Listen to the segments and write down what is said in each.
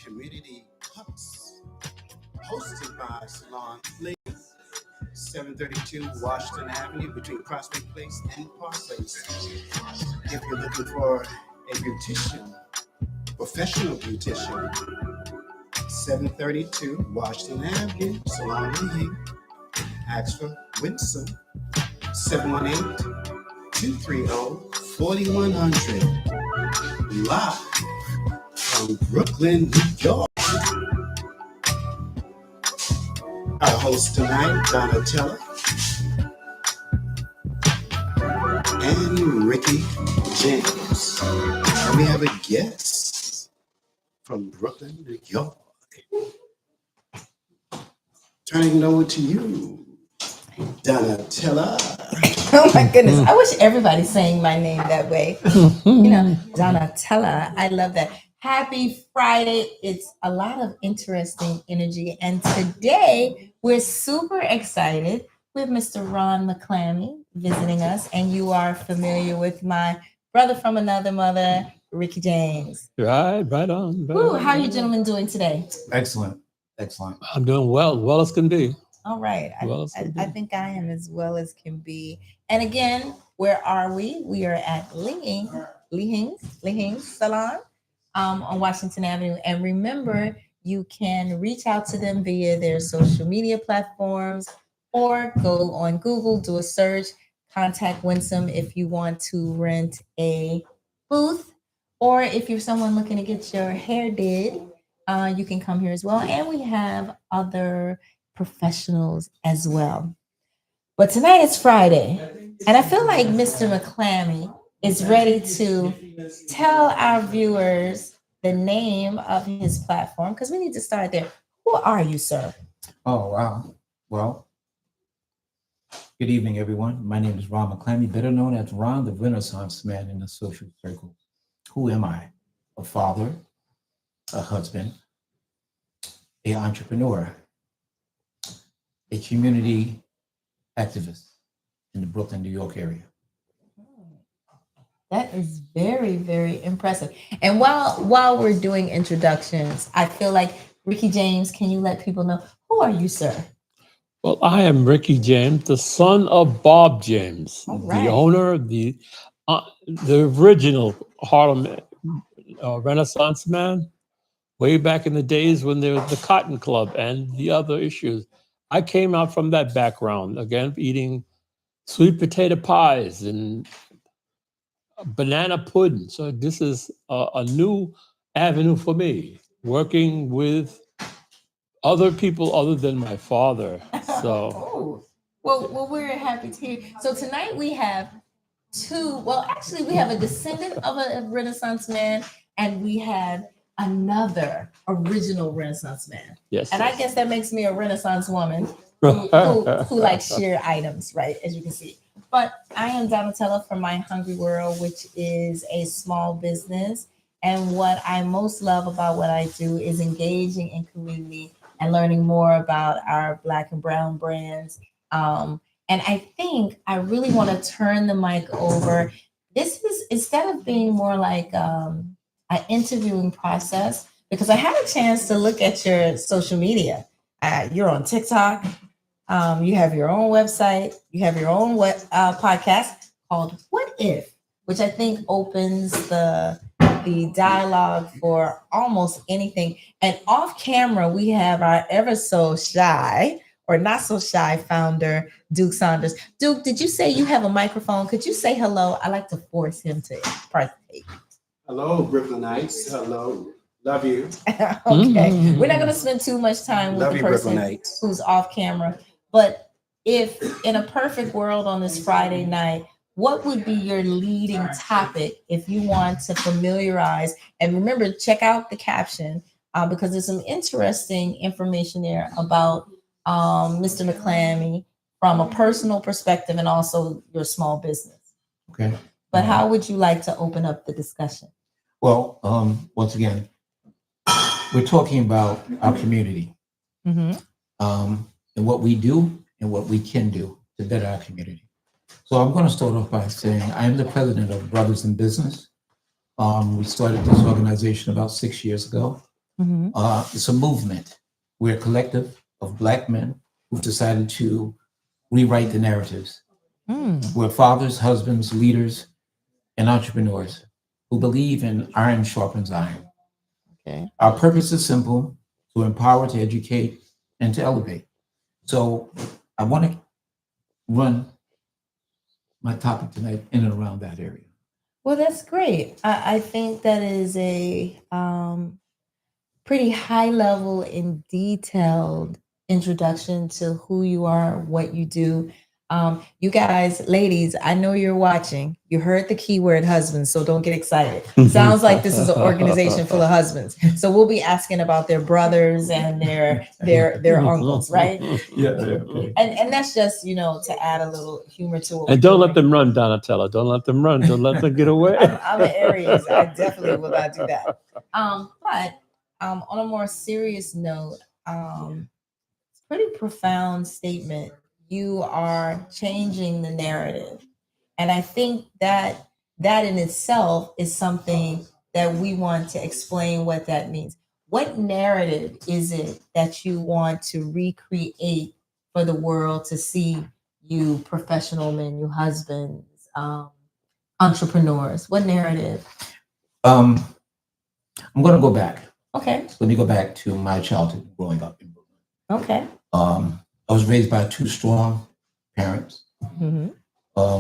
Community Cups, hosted by Salon Place, 732 Washington Avenue between Prospect Place and Park Place. If you're looking for a beautician, professional beautician, 732 Washington Avenue, Salon Lee. Ask for Winsome, 718-230-4100. Live from Brooklyn, New York. Our host tonight, Donnatella and Rickie James. And we have a guest from Brooklyn, New York. Turning it over to you, Donnatella. Oh my goodness. I wish everybody saying my name that way. Donnatella. I love that. Happy Friday. It's a lot of interesting energy. And today we're super excited with Mr. Ron McClammy visiting us. And you are familiar with my brother from another mother, Rickie James. Right on. Woo, how are you gentlemen doing today? Excellent. I'm doing well as can be. All right. I think I am as well as can be. And again, where are we? We are at Lee Hing's Salon on Washington Avenue. And remember, you can reach out to them via their social media platforms or go on Google, do a search, contact Winsome if you want to rent a booth, or if you're someone looking to get your hair did, you can come here as well. And we have other professionals as well. But tonight is Friday, and I feel like Mr. McClammy is ready to tell our viewers the name of his platform, because we need to start there. Who are you, sir? Oh, wow. Well, good evening, everyone. My name is Ron McClammy, better known as Ron the Renaissance Man in the social circle. Who am I? A father, a husband, an entrepreneur, a community activist in the Brooklyn, New York area. That is very, very impressive. And while we're doing introductions, I feel like Rickie James, can you let people know, who are you, sir? Well, I am Rickie James, the son of Bob James, right. the owner, the original Harlem Renaissance man, way back in the days when there was the Cotton Club and the other issues. I came out from that background, again, eating sweet potato pies and banana pudding. So this is a new avenue for me, working with other people other than my father. So, well, we're happy to hear. So tonight we have we have a descendant of a Renaissance man, and we have another original Renaissance man. Yes. And I guess that makes me a Renaissance woman who likes sheer items, right? As you can see. But I am Donnatella from My Hungry World, which is a small business. And what I most love about what I do is engaging in community and learning more about our Black and Brown brands. And I think I really want to turn the mic over. This is, instead of being more like an interviewing process, because I had a chance to look at your social media. You're on TikTok. You have your own website. You have your own podcast called What If, which I think opens the dialogue for almost anything. And off camera, we have our ever so shy or not so shy founder, Duke Saunders. Duke, did you say you have a microphone? Could you say hello? I like to force him to participate. Hello, Brooklynites. Hello. Love you. Okay. We're not going to spend too much time with the person who's off camera. But if in a perfect world on this Friday night, what would be your leading topic if you want to familiarize? And remember, check out the caption because there's some interesting information there about Mr. McClammy from a personal perspective and also your small business. Okay. But how would you like to open up the discussion? Well, once again, we're talking about our community and what we do and what we can do to better our community. So I'm going to start off by saying I am the president of Brothers in Business. We started this organization about 6 years ago. Mhm. It's a movement. We're a collective of Black men who've decided to rewrite the narratives. Mm. We're fathers, husbands, leaders, and entrepreneurs who believe in iron sharpens iron. Okay. Our purpose is simple: to empower, to educate, and to elevate. So I want to run my topic tonight in and around that area. Well, that's great. I think that is a pretty high level and detailed introduction to who you are, what you do. You guys, ladies, I know you're watching. You heard the keyword husbands, so don't get excited. Sounds like this is an organization full of husbands. So we'll be asking about their brothers and their uncles, right? Yeah. Okay. And that's just, to add a little humor to it. And don't let them run, Donnatella. Don't let them run. Don't let them get away. I'm an Aries. I definitely will not do that. But on a more serious note, it's a pretty profound statement. You are changing the narrative. And I think that in itself is something that we want to explain what that means. What narrative is it that you want to recreate for the world to see you professional men, you husbands, entrepreneurs? What narrative? I'm going to go back. Okay. Let me go back to my childhood growing up in Brooklyn. Okay. I was raised by two strong parents, Mm-hmm.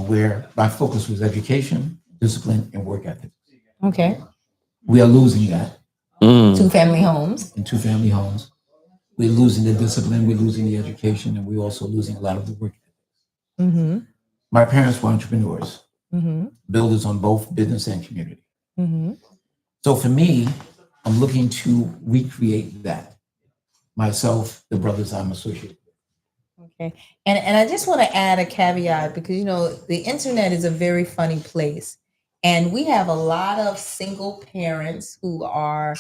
where my focus was education, discipline, and work ethic. Okay. We are losing that Two family homes. in two family homes. We're losing the discipline, we're losing the education, and we're also losing a lot of the work ethic. Mm-hmm. My parents were entrepreneurs, Mm-hmm. builders on both business and community. Mm-hmm. So for me, I'm looking to recreate that. Myself, the brothers I'm associated with. Okay. And I just want to add a caveat because the internet is a very funny place. And we have a lot of single parents who are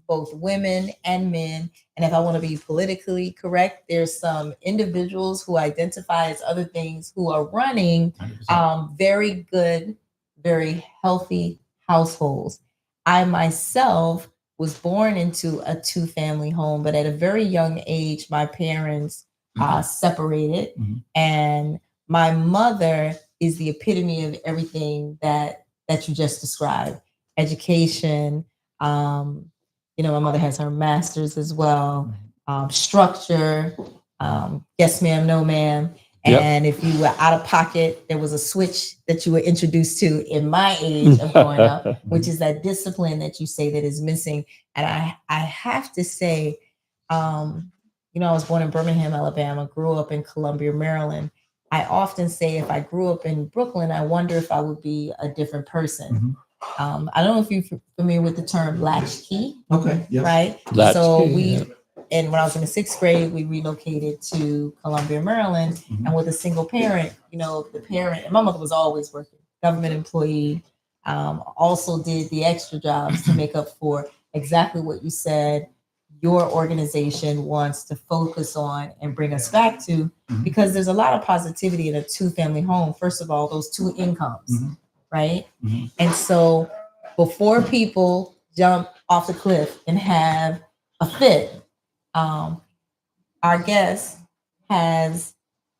both women and men. And if I want to be politically correct, there's some individuals who identify as other things who are running 100%. very good, very healthy households. I myself was born into a two-family home, but at a very young age, my parents separated, and my mother is the epitome of everything that you just described. Education, my mother has her master's as well. Structure, yes ma'am, no ma'am. And if you were out of pocket, there was a switch that you were introduced to in my age of growing up, which is that discipline that you say that is missing. And I have to say, I was born in Birmingham, Alabama, grew up in Columbia, Maryland. I often say if I grew up in Brooklyn, I wonder if I would be a different person. I don't know if you're familiar with the term latchkey. Okay. Yes. Right. Latchkey, So yeah. and when I was in the 6th grade, we relocated to Columbia, Maryland. And with a single parent, the parent, and my mother was always working, government employee, also did the extra jobs to make up for exactly what you said your organization wants to focus on and bring us back to, because there's a lot of positivity in a two-family home. First of all, those two incomes, right? And so before people jump off the cliff and have a fit, our guest has,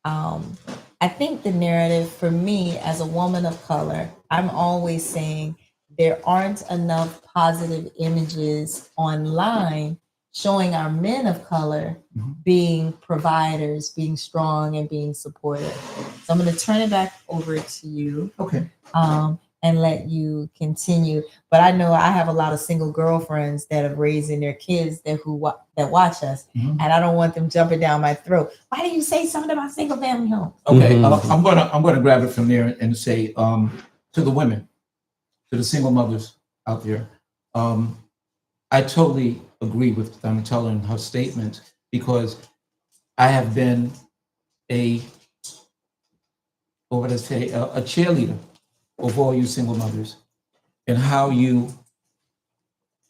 I think the narrative for me as a woman of color, I'm always saying there aren't enough positive images online showing our men of color being providers, being strong, and being supportive. So I'm going to turn it back over to you. Okay. And let you continue. But I know I have a lot of single girlfriends that are raising their kids that watch us, and I don't want them jumping down my throat. Why do you say something about single family homes? Okay, I'm gonna grab it from there and say to the women, to the single mothers out there, I totally agree with Donnatella and her statement, because I have been a cheerleader of all you single mothers, and how you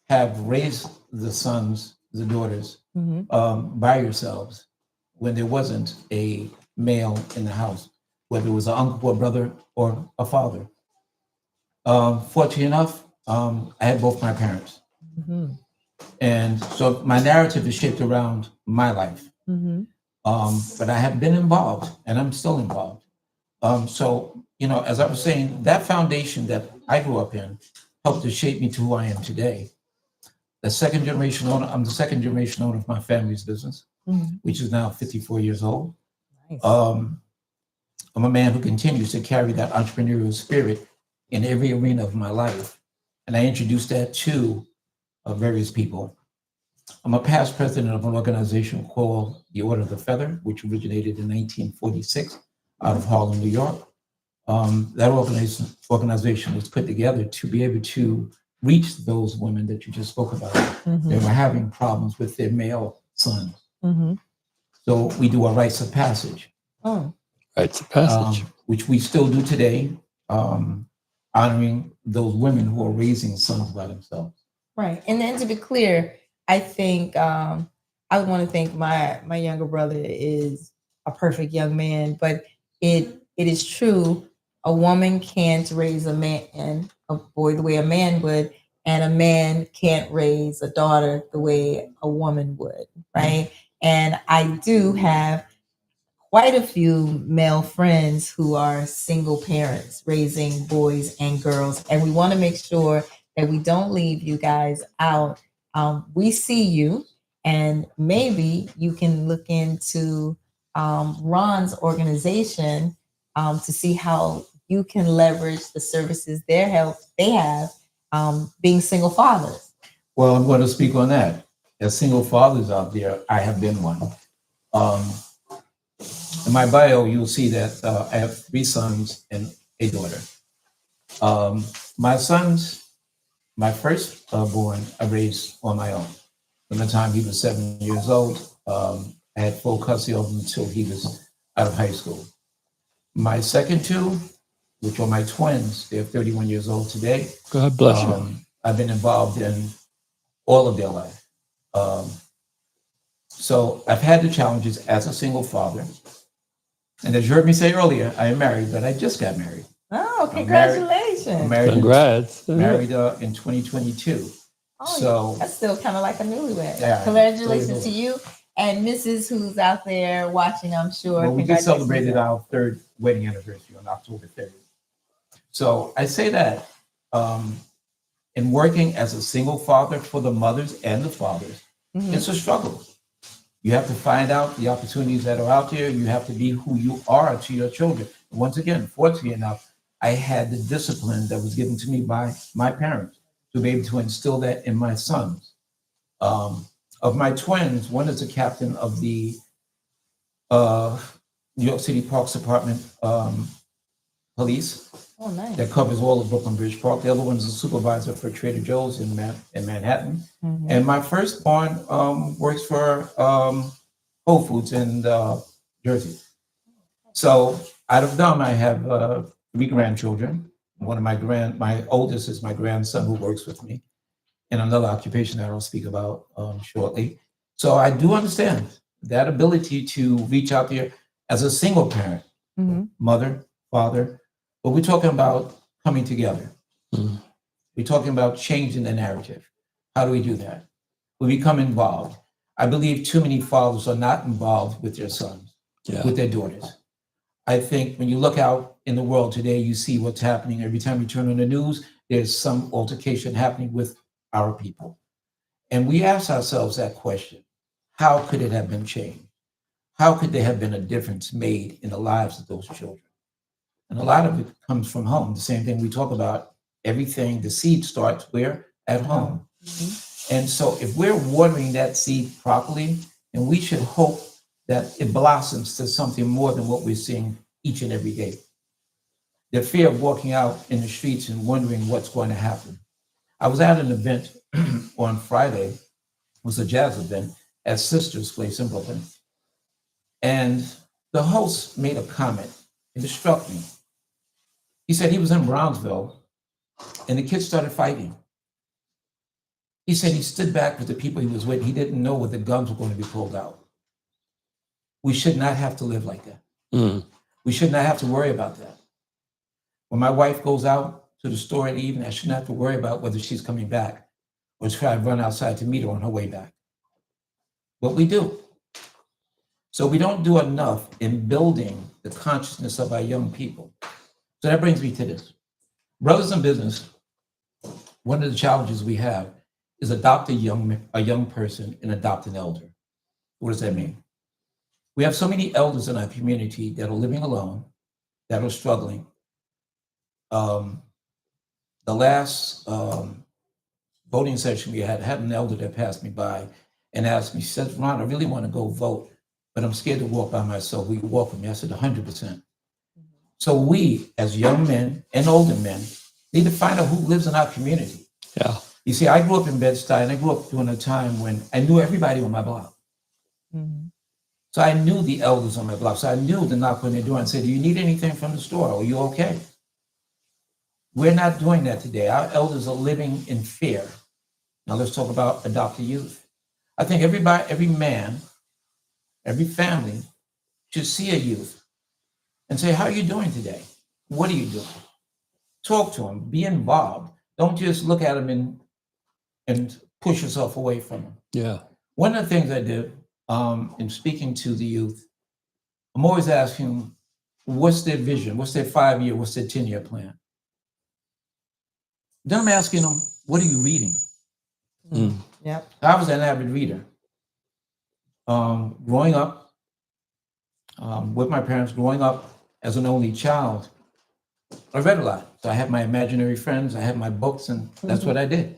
have raised the sons, the daughters, by yourselves when there wasn't a male in the house, whether it was an uncle, a brother, or a father. Fortunately enough, I had both my parents. And so my narrative is shaped around my life. Mm-hmm. But I have been involved and I'm still involved. So, as I was saying, that foundation that I grew up in helped to shape me to who I am today. I'm the second generation owner of my family's business, Mm-hmm. which is now 54 years old. Nice. I'm a man who continues to carry that entrepreneurial spirit in every arena of my life. And I introduce that to various people. I'm a past president of an organization called the Order of the Feather, which originated in 1946 out of Harlem, New York. That organization was put together to be able to reach those women that you just spoke about. Mm-hmm. They were having problems with their male sons. Mm-hmm. So we do a rites of passage. Oh. Rites of passage. Which we still do today, honoring those women who are raising sons by themselves. Right. And then to be clear, I think I want to think my younger brother is a perfect young man, but it is true. A woman can't raise a boy the way a man would, and a man can't raise a daughter the way a woman would, right? And I do have quite a few male friends who are single parents raising boys and girls, and we want to make sure that we don't leave you guys out. We see you, and maybe you can look into Ron's organization to see how you can leverage the services they have being single fathers. Well, I'm going to speak on that. As single fathers out there, I have been one. In my bio, you'll see that I have 3 sons and a daughter. My sons, my first born, I raised on my own. From the time he was 7 years old, I had full custody of him until he was out of high school. My second 2, which are my twins, they're 31 years old today. God bless you. I've been involved in all of their life. So I've had the challenges as a single father. And as you heard me say earlier, I am married, but I just got married. Oh, congratulations. I'm married. Congrats. Married in 2022. Oh, So that's still kind of like a newlywed. Yeah, Congratulations to you and Mrs. who's out there watching, I'm sure. well, we just celebrated our 3rd wedding anniversary on October 3rd. So I say that in working as a single father for the mothers and the fathers, Mhm. it's a struggle. You have to find out the opportunities that are out there. You have to be who you are to your children. Once again, fortunately enough, I had the discipline that was given to me by my parents to be able to instill that in my sons. Of my twins, one is a captain of the New York City Parks Department police Oh, nice. that covers all of Brooklyn Bridge Park. The other one is a supervisor for Trader Joe's in Manhattan. Mhm. And my firstborn works for Whole Foods in Jersey. So out of them, I have 3 grandchildren. One of my oldest is my grandson who works with me in another occupation that I'll speak about shortly. So I do understand that ability to reach out there as a single parent, Mhm. mother, father, but we're talking about coming together. Mhm. We're talking about changing the narrative. How do we do that? We become involved. I believe too many fathers are not involved with their sons, Yeah. with their daughters. I think when you look out in the world today, you see what's happening. Every time you turn on the news, there's some altercation happening with our people. And we ask ourselves that question: how could it have been changed? How could there have been a difference made in the lives of those children? And a lot of it comes from home. The same thing we talk about, everything, the seed starts where? At home. Mhm. And so if we're watering that seed properly, then we should hope that it blossoms to something more than what we're seeing each and every day. The fear of walking out in the streets and wondering what's going to happen. I was at an event on Friday, it was a jazz event at Sister's Place in Brooklyn. And the host made a comment, and it struck me. He said he was in Brownsville and the kids started fighting. He said he stood back with the people he was with. He didn't know whether the guns were going to be pulled out. We should not have to live like that. Mm. We should not have to worry about that. When my wife goes out to the store in the evening, I shouldn't have to worry about whether she's coming back or try to run outside to meet her on her way back. But we do. So we don't do enough in building the consciousness of our young people. So that brings me to this. Brothers in business, one of the challenges we have is adopt a young person and adopt an elder. What does that mean? We have so many elders in our community that are living alone, that are struggling. The last voting session we had an elder that passed me by and asked me, she said, Ron, I really want to go vote, but I'm scared to walk by myself. Will you walk with me? I said, 100%. So we, as young men and older men, need to find out who lives in our community. Yeah. You see, I grew up in Bed-Stuy, and I grew up during a time when I knew everybody on my block. Mm-hmm. So I knew the elders on my block. So I knew to knock on their door and say, do you need anything from the store? Are you okay? We're not doing that today. Our elders are living in fear. Now let's talk about adopted youth. I think everybody, every man, every family should see a youth and say, how are you doing today? What are you doing? Talk to them, be involved. Don't just look at them and push yourself away from them. Yeah. One of the things I did in speaking to the youth, I'm always asking, what's their vision? What's their 5-year? What's their 10-year plan? Then I'm asking them, what are you reading? Mm. Yep. I was an avid reader. Growing up with my parents, growing up as an only child, I read a lot. So I had my imaginary friends, I had my books, and that's what I did.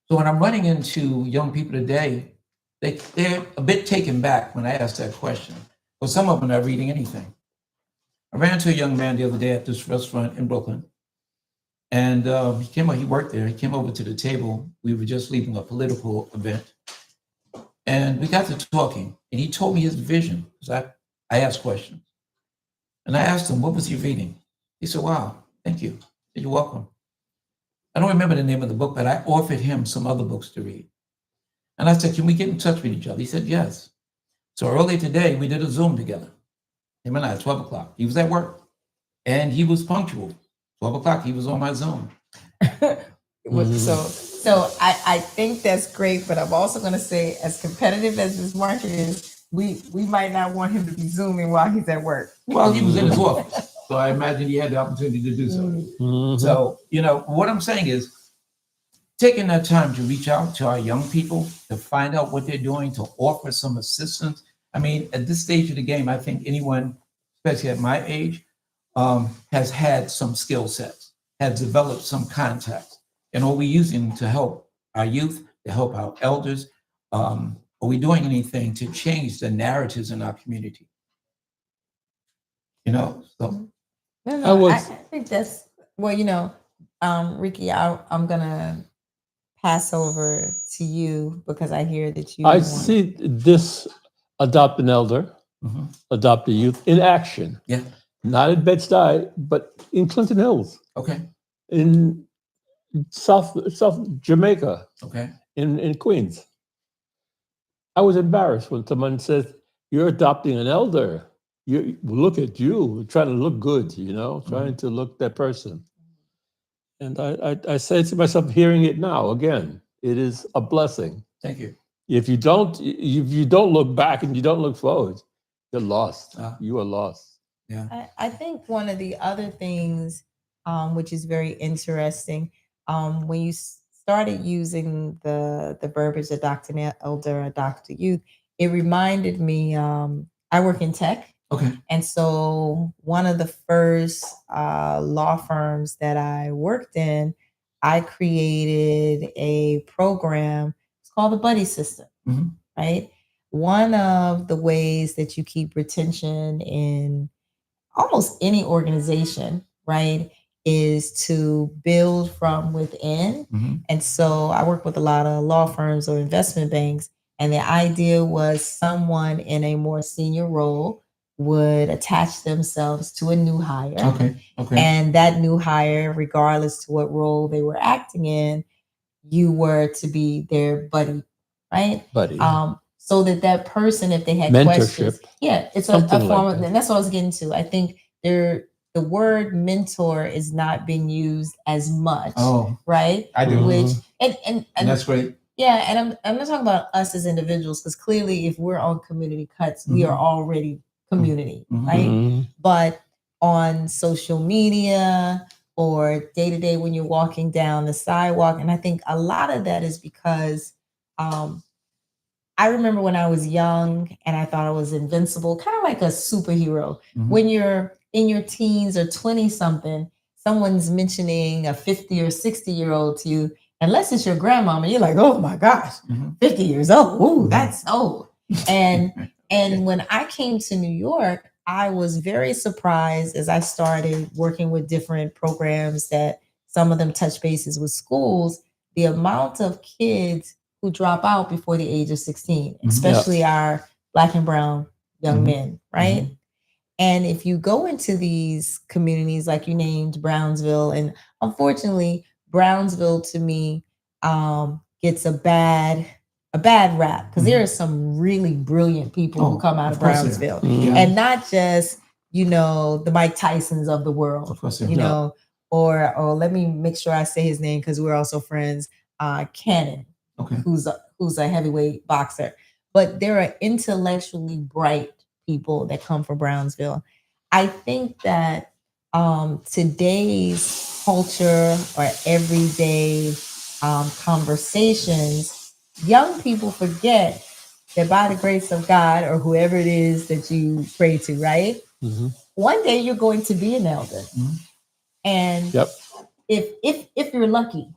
So when I'm running into young people today, they're a bit taken back when I ask that question. Well, some of them are not reading anything. I ran into a young man the other day at this restaurant in Brooklyn. And he worked there. He came over to the table. We were just leaving a political event. And we got to talking. And he told me his vision. Because I asked questions. And I asked him, what was he reading? He said, wow, thank you. I said, you're welcome. I don't remember the name of the book, but I offered him some other books to read. And I said, can we get in touch with each other? He said, yes. So earlier today, we did a Zoom together. Him and I at 12 o'clock. He was at work. And he was punctual. 12 o'clock, he was on my Zoom. So I think that's great, but I'm also going to say, as competitive as this market is, we might not want him to be Zooming while he's at work. Well, he was in his office, so I imagine he had the opportunity to do so. Mm-hmm. So, what I'm saying is, taking that time to reach out to our young people, to find out what they're doing, to offer some assistance. I mean, at this stage of the game, I think anyone, especially at my age, has had some skill sets, has developed some contacts. And are we using to help our youth, to help our elders? Are we doing anything to change the narratives in our community? So. No, I think that's, Rickie, I'm going to pass over to you because I hear that you see this adopt an elder, adopt a youth in action. Yeah. Not in Bed-Stuy, but in Clinton Hills. Okay. In South Jamaica. Okay. In Queens. I was embarrassed when someone says, you're adopting an elder. You look at you, trying to look good, trying to look that person. And I say to myself, hearing it now again, it is a blessing. Thank you. If you don't look back and you don't look forward, you're lost. You are lost. Yeah. I think one of the other things, which is very interesting, when you started using the verbiage adopt an elder, adopt a youth, it reminded me, I work in tech. Okay. And so one of the first law firms that I worked in, I created a program. It's called the Buddy System, right? One of the ways that you keep retention in almost any organization, right, is to build from within. And so I work with a lot of law firms or investment banks. And the idea was someone in a more senior role would attach themselves to a new hire. Okay. And that new hire, regardless to what role they were acting in, you were to be their buddy, right? Buddy. So that person, if they had mentorship. questions, it's a form of, and that's what I was getting to. I think the word mentor is not being used as much. Oh, right? I do. Which and And that's great. yeah, and I'm not talking about us as individuals, because clearly if we're on community cuts, we are already community, right? Mhm. But on social media or day to day when you're walking down the sidewalk, and I think a lot of that is because I remember when I was young and I thought I was invincible, kind of like a superhero. When you're in your teens or 20 something, someone's mentioning a 50 or 60-year-old to you, unless it's your grandmama, you're like, oh my gosh, 50 years old. Ooh, that's old. And when I came to New York, I was very surprised as I started working with different programs that some of them touch bases with schools, the amount of kids who drop out before the age of 16, especially our Black and brown young men, right? And if you go into these communities like you named Brownsville, and unfortunately, Brownsville to me gets a bad rap, because there are some really brilliant people who come out of Brownsville, and not just the Mike Tysons of the world, or let me make sure I say his name because we're also friends, Cannon. Who's a heavyweight boxer. But there are intellectually bright people that come from Brownsville. I think that today's culture or everyday conversations, young people forget that by the grace of God or whoever it is that you pray to, right? One day you're going to be an elder. And if you're lucky,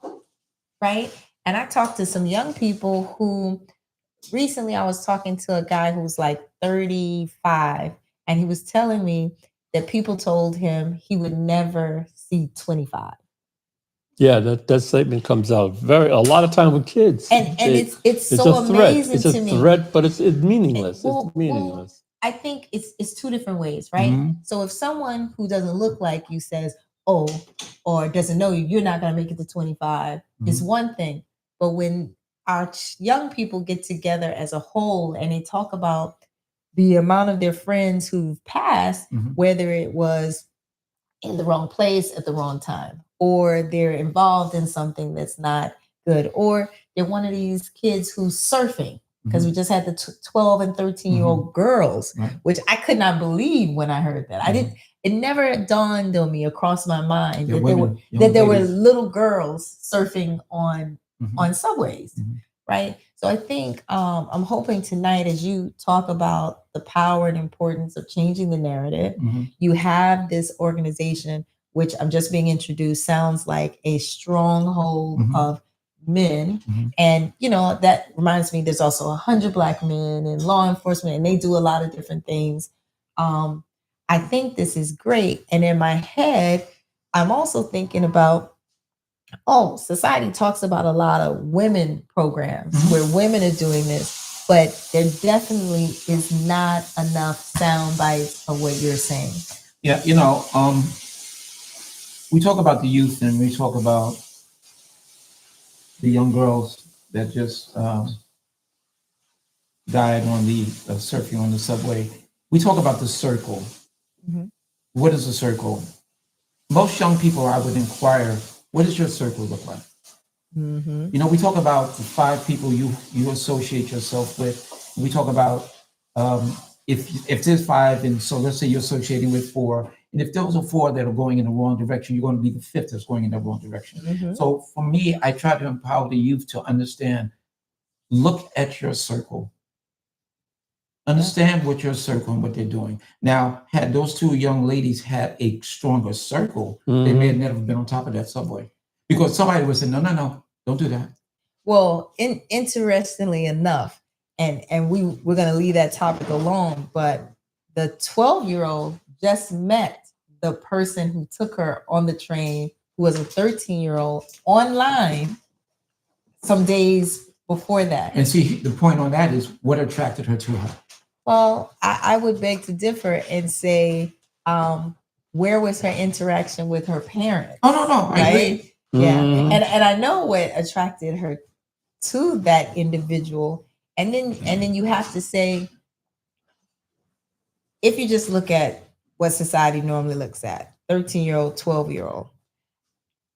right? And I talked to some young people who recently I was talking to a guy who's like 35, and he was telling me that people told him he would never see 25. Yeah, that statement comes out a lot of time with kids. And it's so amazing to me. It's a threat, but it's meaningless. It's meaningless. I think it's two different ways, right? So if someone who doesn't look like you says, oh, or doesn't know you, you're not going to make it to 25, is one thing. But when our young people get together as a whole and they talk about the amount of their friends who've passed, whether it was in the wrong place at the wrong time, or they're involved in something that's not good, or they're one of these kids who's surfing, because we just had the 12 and 13-year-old girls, which I could not believe when I heard that. It never dawned on me, across my mind, that there were little girls surfing on subways, right? So I think I'm hoping tonight, as you talk about the power and importance of changing the narrative, you have this organization, which I'm just being introduced, sounds like a stronghold of men. And, that reminds me, there's also 100 Black men in law enforcement, and they do a lot of different things. I think this is great. And in my head, I'm also thinking about, society talks about a lot of women programs where women are doing this, but there definitely is not enough sound bites of what you're saying. Yeah, we talk about the youth and we talk about the young girls that just died on the surfing on the subway. We talk about the circle. What is a circle? Most young people, I would inquire, what does your circle look like? We talk about the 5 people you associate yourself with. We talk about if there's 5, and so let's say you're associating with 4, and if those are 4 that are going in the wrong direction, you're going to be the 5th that's going in the wrong direction. So for me, I try to empower the youth to understand, look at your circle. Understand what your circle and what they're doing. Now, had those 2 young ladies had a stronger circle, they may have never been on top of that subway. Because somebody would say, no, don't do that. Well, interestingly enough, and we're going to leave that topic alone, but the 12-year-old just met the person who took her on the train, who was a 13-year-old, online some days before that. And see, the point on that is what attracted her to her. Well, I would beg to differ and say, where was her interaction with her parents? Oh, no, I agree. Yeah, and I know what attracted her to that individual, and then you have to say, if you just look at what society normally looks at, 13-year-old, 12-year-old.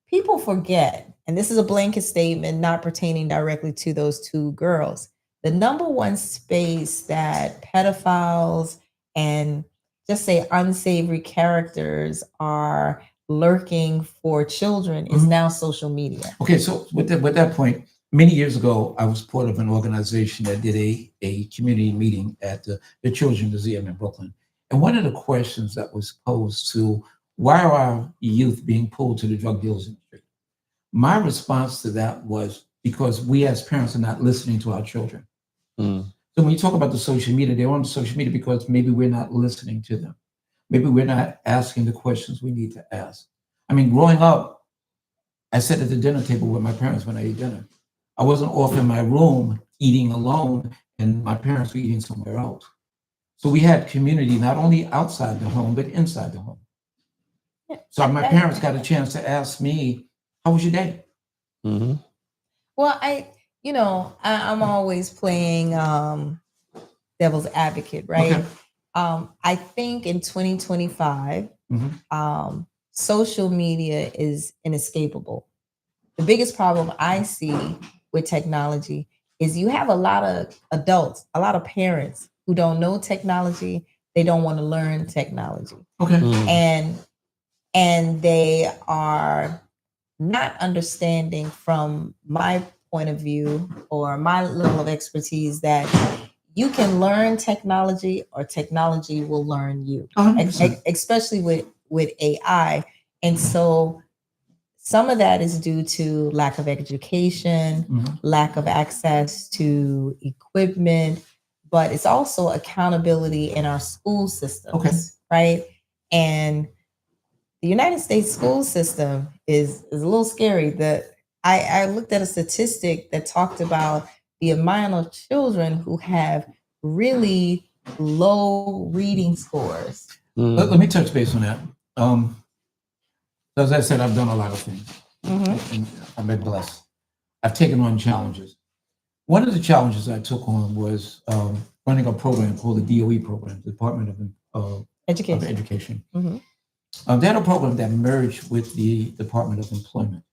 People forget, and this is a blanket statement not pertaining directly to those two girls. The number one space that pedophiles and just say unsavory characters are lurking for children is now social media. Okay, so with that point, many years ago, I was part of an organization that did a community meeting at the Children's Museum in Brooklyn. And one of the questions that was posed to, why are our youth being pulled to the drug dealers industry? My response to that was because we as parents are not listening to our children. So when you talk about the social media, they're on the social media because maybe we're not listening to them. Maybe we're not asking the questions we need to ask. I mean, growing up, I sat at the dinner table with my parents when I ate dinner. I wasn't off in my room eating alone and my parents were eating somewhere else. So we had community, not only outside the home, but inside the home. So my parents got a chance to ask me, how was your day? Well, I'm always playing devil's advocate, right? Okay. I think in 2025, social media is inescapable. The biggest problem I see with technology is you have a lot of adults, a lot of parents who don't know technology. They don't want to learn technology. Okay. And they are not understanding from my point of view or my level of expertise that you can learn technology or technology will learn you, especially with AI. And so some of that is due to lack of education, lack of access to equipment, but it's also accountability in our school systems, right? And the United States school system is a little scary. I looked at a statistic that talked about the amount of children who have really low reading scores. Let me touch base on that. As I said, I've done a lot of things. And I've been blessed. I've taken on challenges. One of the challenges I took on was running a program called the D.O.E program, the Department of Education. They had a program that merged with the Department of Employment.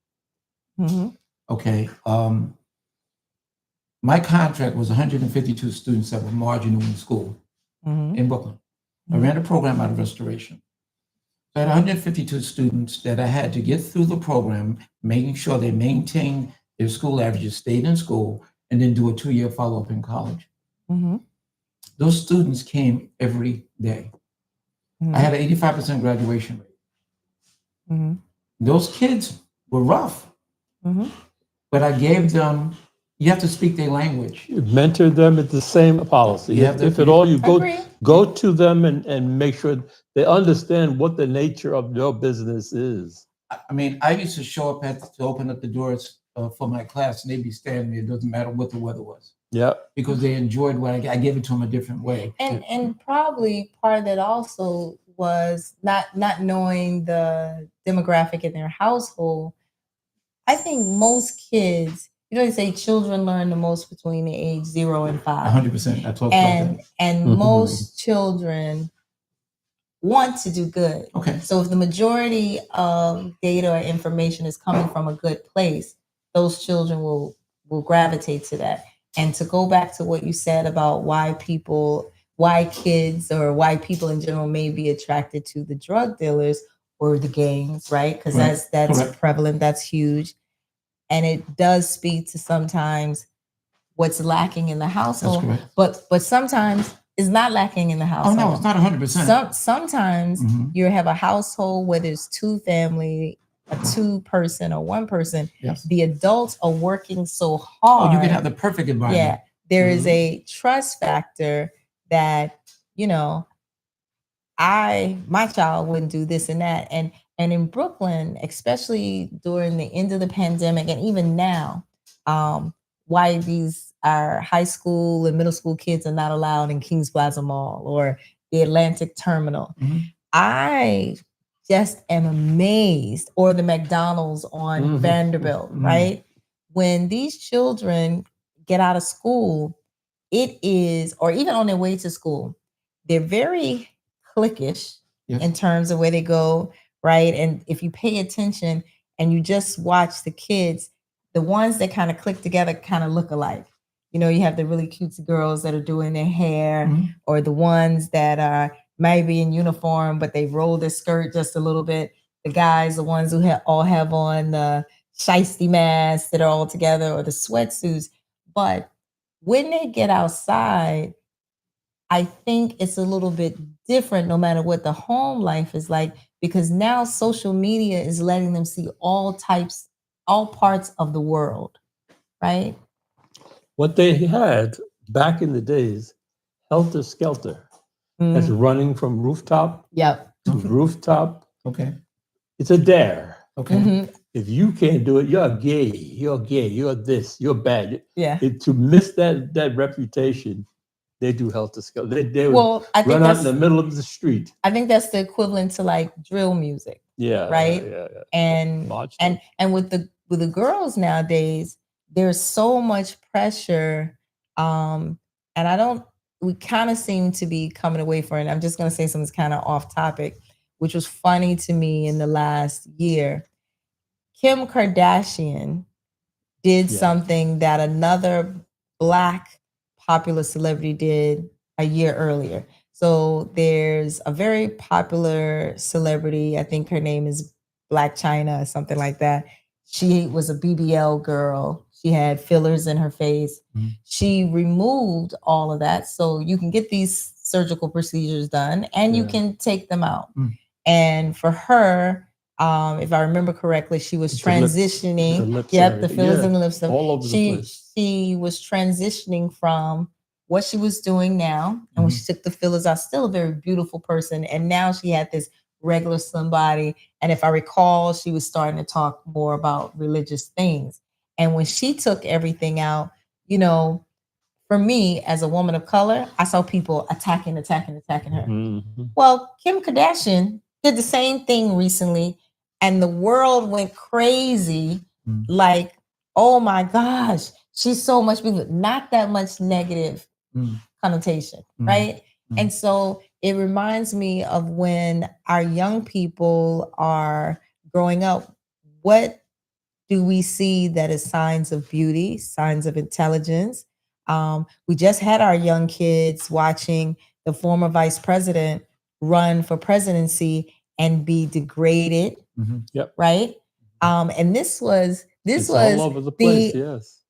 Okay. My contract was 152 students that were marginal in school in Brooklyn. I ran a program out of Restoration. I had 152 students that I had to get through the program, making sure they maintained their school averages, stayed in school, and then do a 2-year follow-up in college. Those students came every day. I had an 85% graduation rate. Those kids were rough, but I gave them, you have to speak their language. You mentor them at the same policy. If at all, you go to them and make sure they understand what the nature of your business is. I mean, I used to show up to open up the doors for my class, and they'd be standing there. It doesn't matter what the weather was. Yeah, because they enjoyed what I gave it to them a different way. And probably part of that also was not knowing the demographic in their household. I think most kids, they say children learn the most between the age 0 and 5. 100%. I talked about that. And most children want to do good. Okay. So if the majority of data or information is coming from a good place, those children will gravitate to that. And to go back to what you said about why kids or why people in general may be attracted to the drug dealers or the gangs, right? Because that's prevalent, that's huge. And it does speak to sometimes what's lacking in the household, but sometimes it's not lacking in the household. Oh no, it's not 100%. Sometimes you have a household where there's 2 family, a 2-person or 1-person. The adults are working so hard. Oh, you can have the perfect environment. Yeah, there is a trust factor that my child wouldn't do this and that, and in Brooklyn, especially during the end of the pandemic, and even now, why our high school and middle school kids are not allowed in Kings Plaza Mall or the Atlantic Terminal. I just am amazed, or the McDonald's on Vanderbilt, right? When these children get out of school, it is, or even on their way to school, they're very cliquish in terms of where they go, right? And if you pay attention and you just watch the kids, the ones that kind of click together kind of look alike. You know, you have the really cutesy girls that are doing their hair, or the ones that are maybe in uniform, but they roll their skirt just a little bit. The guys, the ones who all have on the shiesty masks that are all together, or the sweatsuits. But when they get outside, I think it's a little bit different no matter what the home life is like, because now social media is letting them see all parts of the world, right? What they had back in the days, helter skelter, that's running from rooftop Yep. to rooftop. Okay. It's a dare. Okay. If you can't do it, you're gay. You're gay. You're this. You're bad. Yeah. To miss that reputation, they do helter skelter. They would I think run out in the middle of the street. I think that's the equivalent to like drill music. Yeah. Right. Yeah. And with the girls nowadays, there's so much pressure. And we kind of seem to be coming away from it. I'm just going to say something kind of off topic, which was funny to me in the last year. Kim Kardashian did something that another Black popular celebrity did a year earlier. So there's a very popular celebrity, I think her name is Black China or something like that. She was a BBL girl. She had fillers in her face. She removed all of that. So you can get these surgical procedures done and you can take them out. And for her, if I remember correctly, she was transitioning. The fillers in the lips. All over the place. She was transitioning from what she was doing now. And when she took the fillers out, still a very beautiful person. And now she had this regular slim body. And if I recall, she was starting to talk more about religious things. And when she took everything out, you know, for me as a woman of color, I saw people attacking her. Well, Kim Kardashian did the same thing recently, and the world went crazy. Like, oh my gosh, she's so much bigger. Not that much negative connotation, right? And so it reminds me of when our young people are growing up, what do we see that is signs of beauty, signs of intelligence? We just had our young kids watching the former vice president run for presidency and be degraded, right? And this was all over the place,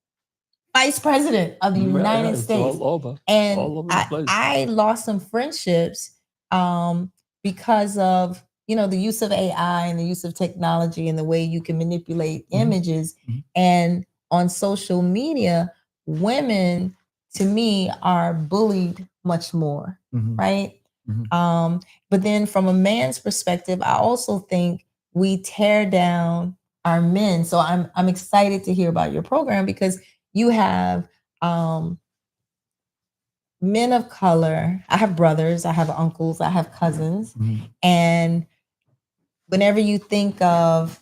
vice president of the United States. All over. And all over the place. I lost some friendships because of, you know, the use of AI and the use of technology and the way you can manipulate images. And on social media, women, to me, are bullied much more, right? But then from a man's perspective, I also think we tear down our men. So I'm excited to hear about your program because you have men of color. I have brothers, I have uncles, I have cousins. And whenever you think of,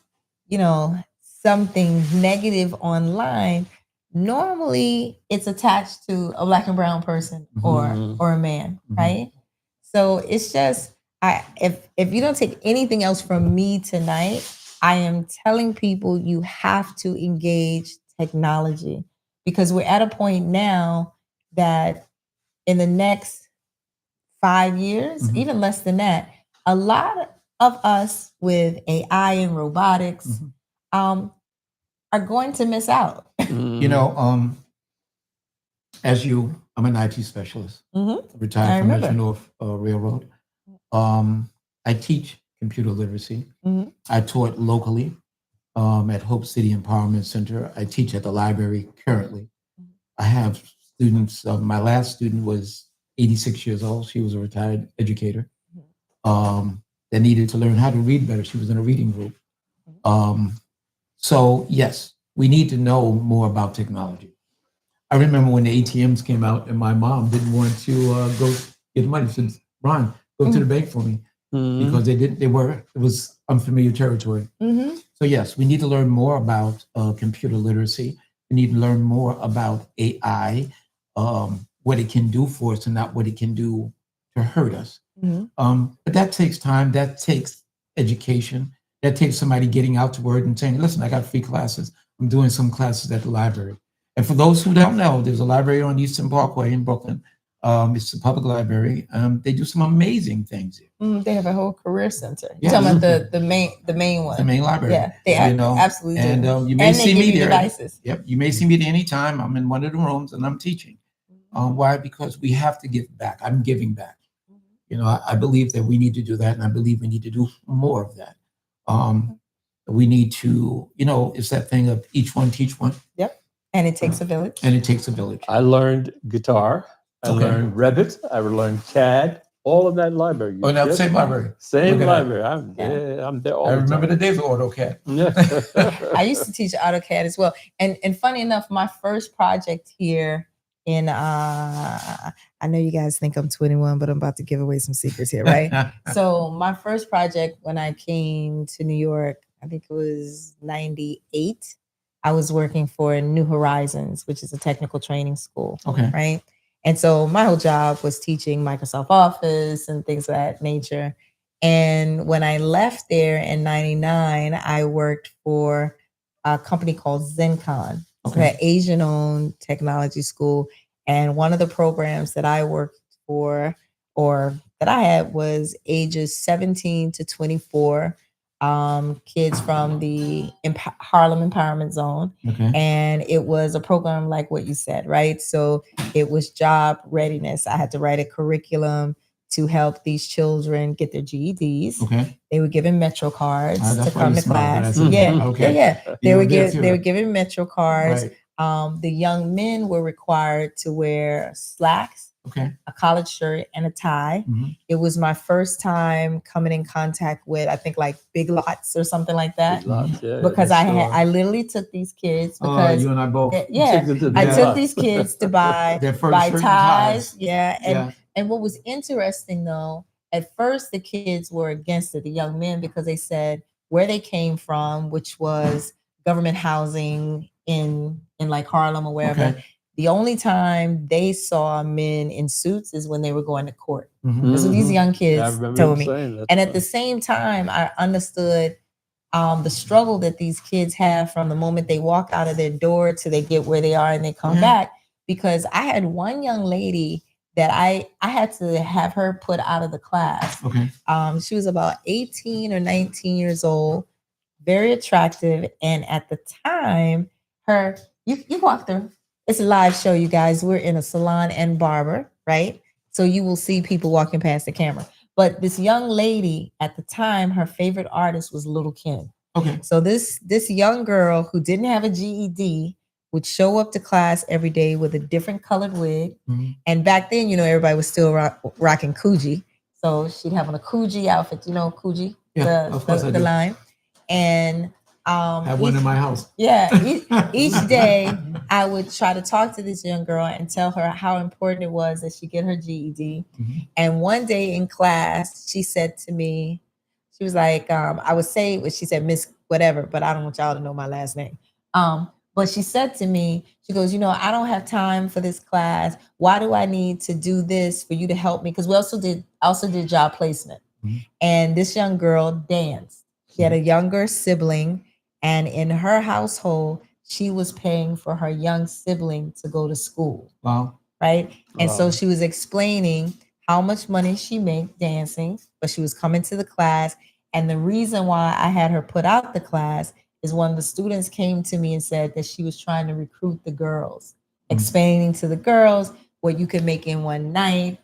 you know, something negative online, normally it's attached to a Black and brown person or a man, right? So it's just, if you don't take anything else from me tonight, I am telling people you have to engage technology, because we're at a point now that in the next 5 years, even less than that, a lot of us with AI and robotics are going to miss out. You know, I'm an IT specialist, retired from Metro North Railroad. I teach computer literacy. I taught locally at Hope City Empowerment Center. I teach at the library currently. I have students. My last student was 86 years old. She was a retired educator that needed to learn how to read better. She was in a reading group. So yes, we need to know more about technology. I remember when the ATMs came out and my mom didn't want to go get money. She said, Ron, go to the bank for me. Because it was unfamiliar territory. So yes, we need to learn more about computer literacy. We need to learn more about AI, what it can do for us and not what it can do to hurt us. But that takes time. That takes education. That takes somebody getting out to word and saying, listen, I got free classes. I'm doing some classes at the library. And for those who don't know, there's a library on Eastern Parkway in Brooklyn. It's a public library. They do some amazing things here. They have a whole career center. You're Yeah. talking about the main one. The main library. Yeah, they absolutely do. And you may see me there. Devices. Yep, you may see me there anytime. I'm in one of the rooms and I'm teaching. Why? Because we have to give back. I'm giving back. You know, I believe that we need to do that, and I believe we need to do more of that. We need to, you know, it's that thing of each one teach one. Yep. And it takes a village. And it takes a village. I learned guitar. I Okay. learned Revit. I learned CAD. All in that library. Oh, now same library. Same Look at library. I'm there all I the remember time. the days of AutoCAD. I used to teach AutoCAD as well. And funny enough, my first project here in I know you guys think I'm 21, but I'm about to give away some secrets here, right? So my first project when I came to New York, I think it was 98. I was working for New Horizons, which is a technical training school. Okay. Right. And so my whole job was teaching Microsoft Office and things of that nature. And when I left there in 99, I worked for a company called ZenCon. It's an Asian-owned technology school. And one of the programs that I worked for or that I had was ages 17 to 24, kids from the Harlem Empowerment Zone. Okay. And it was a program like what you said, right? So it was job readiness. I had to write a curriculum to help these children get their GEDs. Okay. They were given Metro cards to come to class. Okay. They were given Metro cards. Right. The young men were required to wear slacks, a collared shirt, and a tie. Mm-hmm. It was my first time coming in contact with, I think, like Big Lots or something like that. Big Lots, yeah, because I literally took these kids because you and I both. I took these kids to buy ties. And what was interesting though, at first the kids were against it, the young men, because they said where they came from, which was government housing in like Harlem or wherever. Okay. The only time they saw men in suits is when they were going to court. Mm-hmm. That's what these young kids told me. And at the same time, I understood the struggle that these kids have from the moment they walk out of their door to they get where they are and they come back. Because I had one young lady that I had to have her put out of the class. Okay. She was about 18 or 19 years old, very attractive. And at the time, you walked her. It's a live show, you guys. We're in a salon and barber, right? So you will see people walking past the camera. But this young lady, at the time, her favorite artist was Lil' Kim. Okay. So this young girl who didn't have a GED would show up to class every day with a different colored wig. Mm-hmm. And back then, everybody was still rocking Coogee. So she'd have on a Coogee outfit, Coogee, the line. And I have one in my house. Yeah. Each day I would try to talk to this young girl and tell her how important it was that she get her GED. Mm-hmm. And one day in class, she said to me, she was like, I would say what she said, Miss whatever, but I don't want y'all to know my last name. But she said to me, she goes, I don't have time for this class. Why do I need to do this for you to help me? Because we also did job placement. Mm-hmm. And this young girl danced. She had a younger sibling. And in her household, she was paying for her young sibling to go to school. Wow. Right. And so she was explaining how much money she made dancing, but she was coming to the class. And the reason why I had her put out the class is one of the students came to me and said that she was trying to recruit the girls, explaining to the girls what you could make in one night.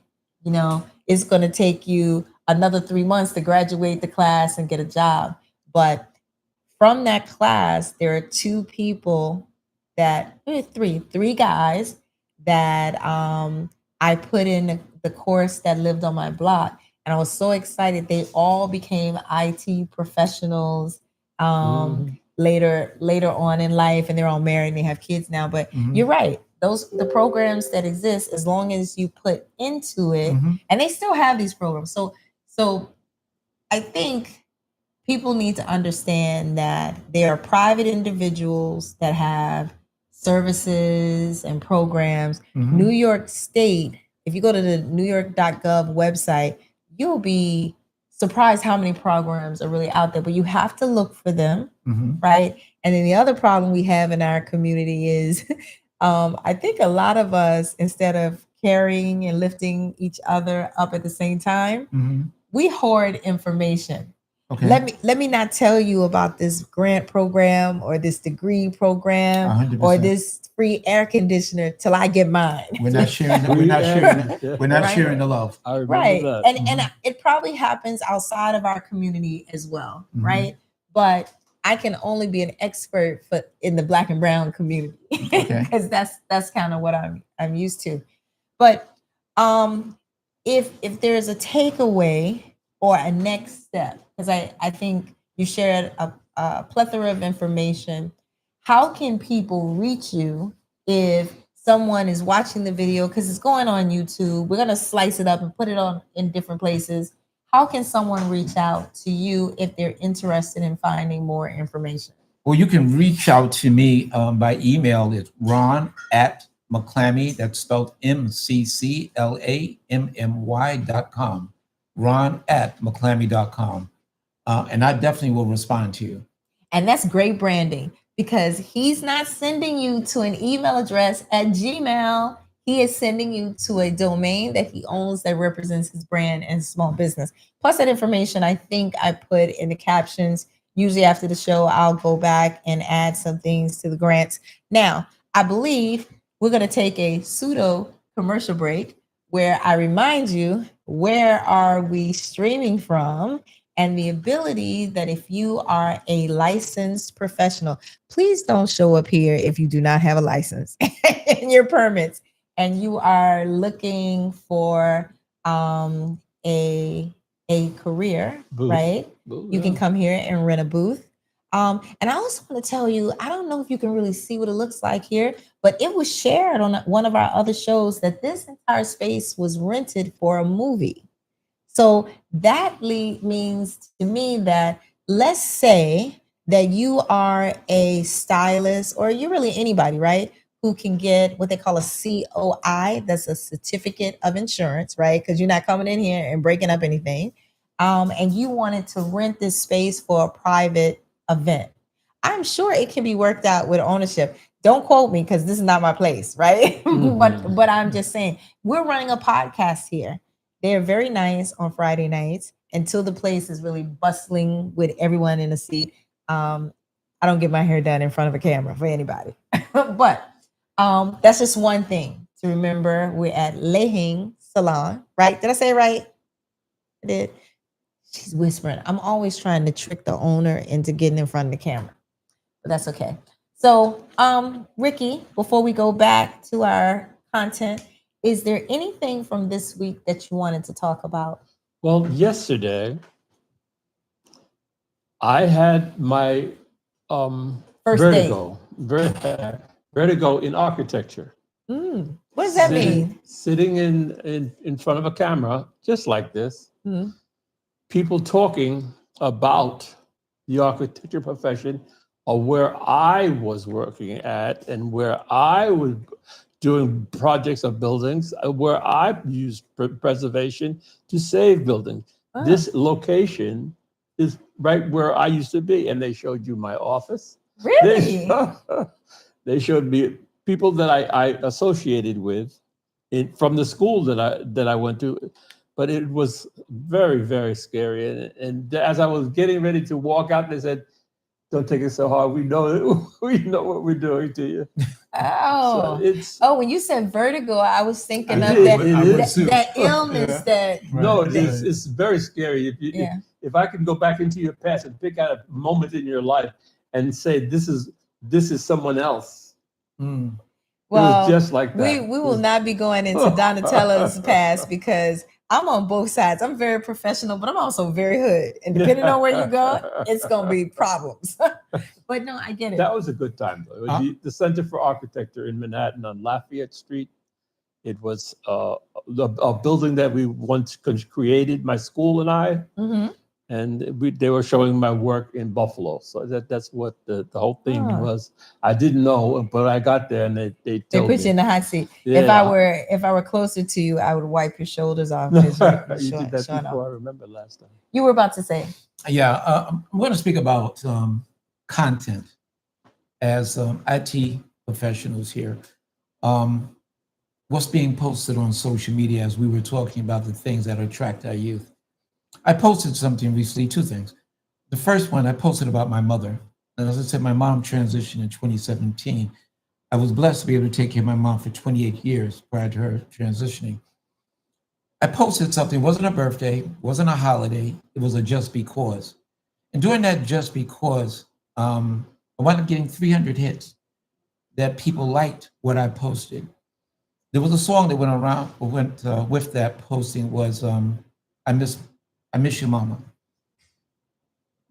It's going to take you another 3 months to graduate the class and get a job. But from that class, there are three guys that I put in the course that lived on my block. And I was so excited. They all became IT professionals later on in life, and they're all married and they have kids now. But you're right. The programs that exist, as long as you put into it, and they still have these programs. So I think people need to understand that there are private individuals that have services and programs. New York State, if you go to the newyork.gov website, you'll be surprised how many programs are really out there, but you have to look for them, Mhm. right? And then the other problem we have in our community is I think a lot of us, instead of carrying and lifting each other up at the same time, Mhm. we hoard information. Okay. Let me not tell you about this grant program or this degree program 100%. or this free air conditioner till I get mine. We're not sharing. We're not sharing. We're not Right. sharing the love. I remember Right. that. And it probably happens outside of our community as well, Mhm. right? But I can only be an expert for in the Black and brown community Okay. because that's kind of what I'm used to. But if there's a takeaway or a next step, because I think you shared a plethora of information, how can people reach you if someone is watching the video, because it's going on YouTube? We're going to slice it up and put it on in different places. How can someone reach out to you if they're interested in finding more information? Well, you can reach out to me by email. It's Ron at McClammy. That's spelled McClammy.com. Ron at McClammy.com. And I definitely will respond to you. And that's great branding, because he's not sending you to an email address at Gmail. He is sending you to a domain that he owns that represents his brand and small business. Plus, that information I think I put in the captions. Usually after the show, I'll go back and add some things to the grants. Now, I believe we're going to take a pseudo commercial break where I remind you, where are we streaming from? And the ability that if you are a licensed professional, please don't show up here if you do not have a license and your permits, and you are looking for a career, Booth. right? Booth, You can yeah. come here and rent a booth. And I also want to tell you, I don't know if you can really see what it looks like here, but it was shared on one of our other shows that this entire space was rented for a movie. So that means to me that, let's say that you are a stylist, or you're really anybody, right, who can get what they call a C.O.I. That's a certificate of insurance, right? Because you're not coming in here and breaking up anything. And you wanted to rent this space for a private event. I'm sure it can be worked out with ownership. Don't quote me, because this is not my place, right? Mhm. But I'm just saying, we're running a podcast here. They're very nice on Friday nights until the place is really bustling with everyone in a seat. I don't get my hair done in front of a camera for anybody. But that's just one thing to remember. We're at Lehing Salon, right? Did I say it right? I did. She's whispering. I'm always trying to trick the owner into getting in front of the camera, but that's okay. So, Rickie, before we go back to our content, is there anything from this week that you wanted to talk about? Well, yesterday I had my First vertigo in architecture. What does that mean? Sitting in front of a camera, just like this, Mhm. people talking about the architecture profession, or where I was working at and where I was doing projects of buildings, where I used preservation to save buildings. Ah. This location is right where I used to be, and they showed you my office. Really? They showed me people that I associated with from the school that I went to, but it was very, very scary. And as I was getting ready to walk out, they said, "Don't take it so hard. We know what we're doing to you." Oh, So when you said vertigo, I was thinking I of did. that, It is. that illness Yeah. that. No, Right. it's very scary. Yeah. If I can go back into your past and pick out a moment in your life and say this is someone else, Mm. it was Well, just like that. we will not be going into Donatella's past, because I'm on both sides. I'm very professional, but I'm also very hood. And depending on where you go, it's going to be problems. But no, I get it. That was a good time, though. It was the Center for Architecture in Manhattan on Lafayette Street. It was a building that we once created, my school and I. Mhm. they were showing my work in Buffalo. So that's what the whole thing Oh. was. I didn't know, but I got there and they They told put you me. in the hot seat. Yeah. If I were closer to you, I would wipe your shoulders off because You did that showing before. off. I remember last time. You were about to say. Yeah, I'm going to speak about content as IT professionals here. What's being posted on social media as we were talking about the things that attract our youth. I posted something recently, two things. The first one, I posted about my mother. And as I said, my mom transitioned in 2017. I was blessed to be able to take care of my mom for 28 years prior to her transitioning. I posted something, it wasn't a birthday, wasn't a holiday, it was a just because. And during that just because, I wound up getting 300 hits that people liked what I posted. There was a song that went with that posting was I miss you, mama.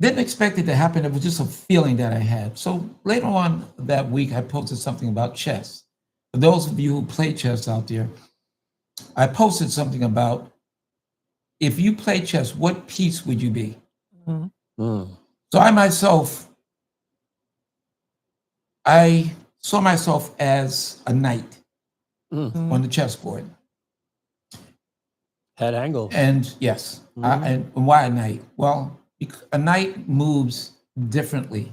Didn't expect it to happen. It was just a feeling that I had. So later on that week, I posted something about chess. For those of you who play chess out there, I posted something about if you play chess, what piece would you be? Mm. So I saw myself as a knight on the chessboard. Had angle. And yes, and why a knight? Well, a knight moves differently.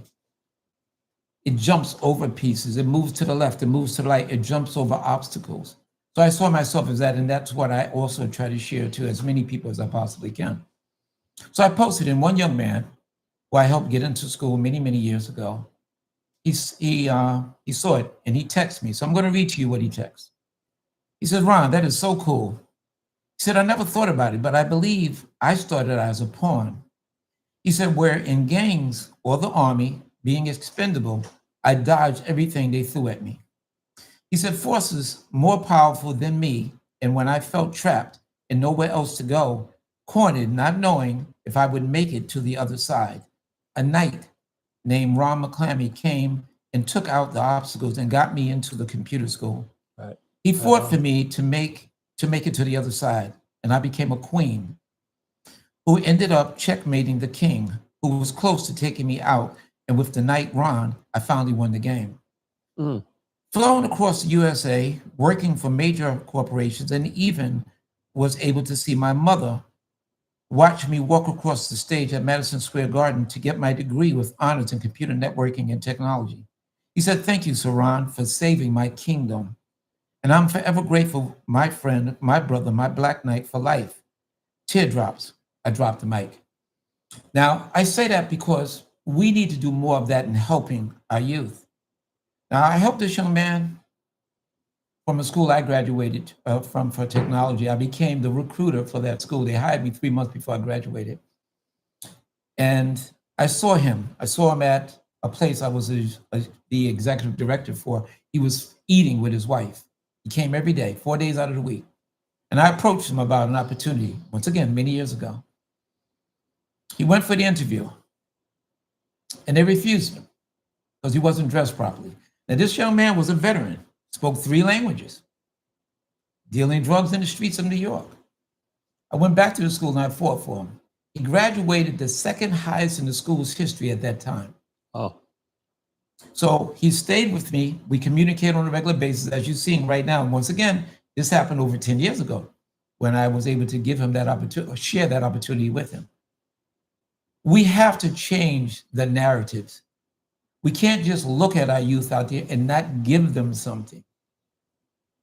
It jumps over pieces. It moves to the left. It moves to the right. It jumps over obstacles. So I saw myself as that, and that's what I also try to share to as many people as I possibly can. So I posted in one young man who I helped get into school many, many years ago. He saw it and he texted me. So I'm going to read to you what he texted. He said, "Ron, that is so cool." He said, "I never thought about it, but I believe I started as a pawn." He said, "Where in gangs or the army, being expendable, I dodged everything they threw at me." He said, "Forces more powerful than me, and when I felt trapped and nowhere else to go, cornered, not knowing if I would make it to the other side, a knight named Ron McClammy came and took out the obstacles and got me into the computer school. Right. He fought for me to make it to the other side, and I became a queen who ended up checkmating the king, who was close to taking me out. And with the knight Ron, I finally won the game." Flown across the USA, working for major corporations, and even was able to see my mother watch me walk across the stage at Madison Square Garden to get my degree with honors in computer networking and technology. He said, "Thank you, Sir Ron, for saving my kingdom. And I'm forever grateful, my friend, my brother, my Black Knight for life." Teardrops. I dropped the mic. Now, I say that because we need to do more of that in helping our youth. Now, I helped this young man from a school I graduated from for technology. I became the recruiter for that school. They hired me 3 months before I graduated. And I saw him. I saw him at a place I was the executive director for. He was eating with his wife. He came every day, 4 days out of the week. And I approached him about an opportunity, once again, many years ago. He went for the interview, and they refused him because he wasn't dressed properly. Now, this young man was a veteran, spoke 3 languages, dealing drugs in the streets of New York. I went back to the school and I fought for him. He graduated the second highest in the school's history at that time. Oh. So he stayed with me. We communicate on a regular basis, as you're seeing right now. And once again, this happened over 10 years ago when I was able to give him that opportunity, or share that opportunity with him. We have to change the narratives. We can't just look at our youth out there and not give them something,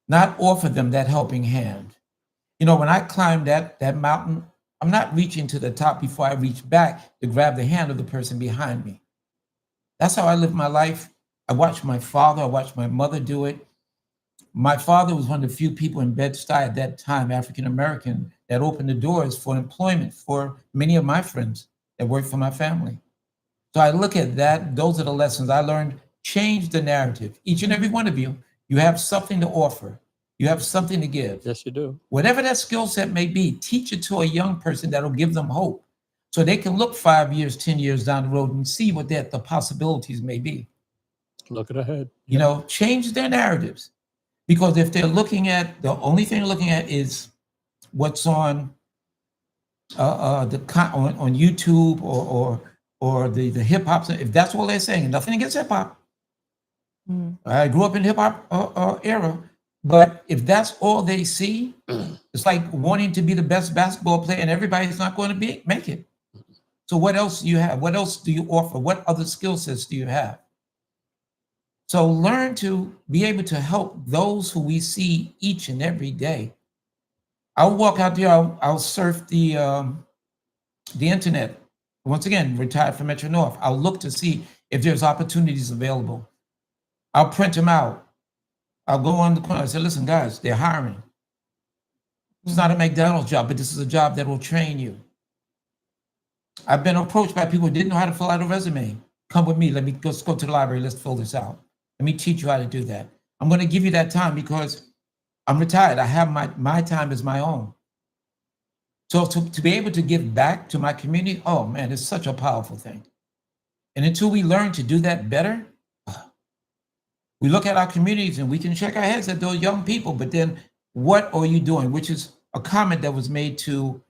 not offer them that helping hand. You know, when I climbed that mountain, I'm not reaching to the top before I reach back to grab the hand of the person behind me. That's how I live my life. I watched my father, I watched my mother do it. My father was one of the few people in Bed-Stuy at that time, African-American, that opened the doors for employment for many of my friends that worked for my family. So I look at that. Those are the lessons I learned. Change the narrative. Each and every one of you, you have something to offer. You have something to give. Yes, you do. Whatever that skill set may be, teach it to a young person that'll give them hope so they can look 5 years, 10 years down the road and see what the possibilities may be. Looking ahead. You know, change their narratives. Because if they're looking at, the only thing they're looking at is what's on on YouTube or the hip hop, if that's all they're saying, nothing against hip hop. Mhm. I grew up in hip hop era, but if that's all they see, it's like wanting to be the best basketball player, and everybody's not going to make it. So what else do you have? What else do you offer? What other skill sets do you have? So learn to be able to help those who we see each and every day. I'll walk out there. I'll surf the internet. Once again, retired from Metro North. I'll look to see if there's opportunities available. I'll print them out. I'll go on the corner. I say, listen, guys, they're hiring. It's not a McDonald's job, but this is a job that will train you. I've been approached by people who didn't know how to fill out a resume. Come with me. Let's go to the library. Let's fill this out. Let me teach you how to do that. I'm going to give you that time because I'm retired. I have my time is my own. So to be able to give back to my community, oh man, it's such a powerful thing. And until we learn to do that better, we look at our communities and we can shake our heads at those young people, but then what are you doing? Which is a comment that was made to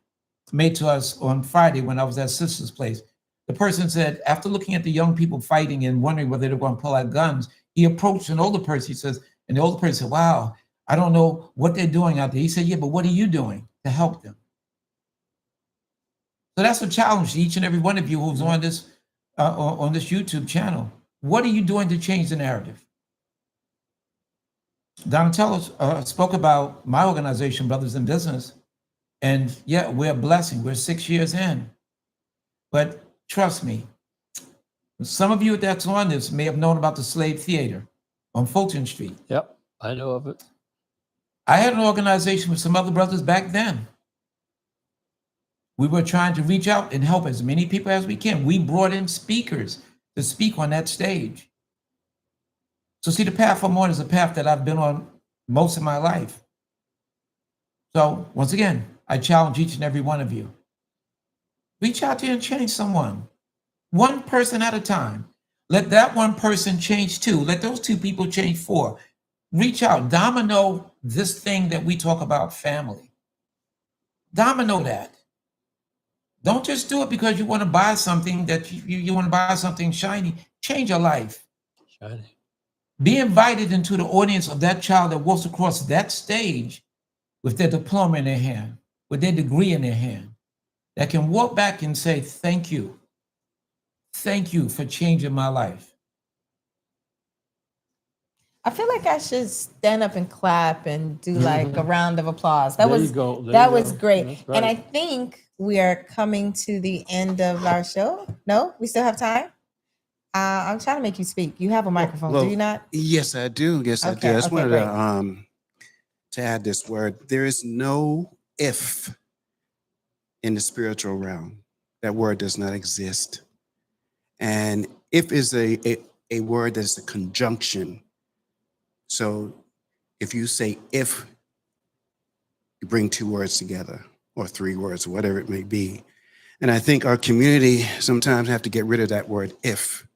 us on Friday when I was at Sister's Place. The person said, after looking at the young people fighting and wondering whether they're going to pull out guns, he approached an older person. He says, and the older person said, wow, I don't know what they're doing out there. He said, yeah, but what are you doing to help them? So that's a challenge to each and every one of you who's on this YouTube channel. What are you doing to change the narrative? Donnatella spoke about my organization, Brothers in Business, and yeah, we're a blessing. We're 6 years in, but trust me, some of you that's on this may have known about the Slave Theater on Fulton Street. Yep, I know of it. I had an organization with some other brothers back then. We were trying to reach out and help as many people as we can. We brought in speakers to speak on that stage. So see, the path for more is a path that I've been on most of my life. So once again, I challenge each and every one of you. Reach out there and change someone. One person at a time. Let that one person change two. Let those two people change four. Reach out. Domino this thing that we talk about, family. Domino that. Don't just do it because you want to buy something that you want to buy something shiny. Change your life. Shiny. Be invited into the audience of that child that walks across that stage with their diploma in their hand, with their degree in their hand, that can walk back and say, thank you. Thank you for changing my life. I feel like I should stand up and clap and do like a round of applause. That There was you go. There that you was go. great. That's right. And I think we are coming to the end of our show. No, we still have time. I'm trying to make you speak. You have a microphone, Well, do you not? Yes, I do. Yes, I do. Okay, I just okay, wanted great. to add this word. There is no if in the spiritual realm. That word does not exist. And if is a word that's a conjunction. So if you say if, you bring two words together or three words, whatever it may be. And I think our community sometimes have to get rid of that word if.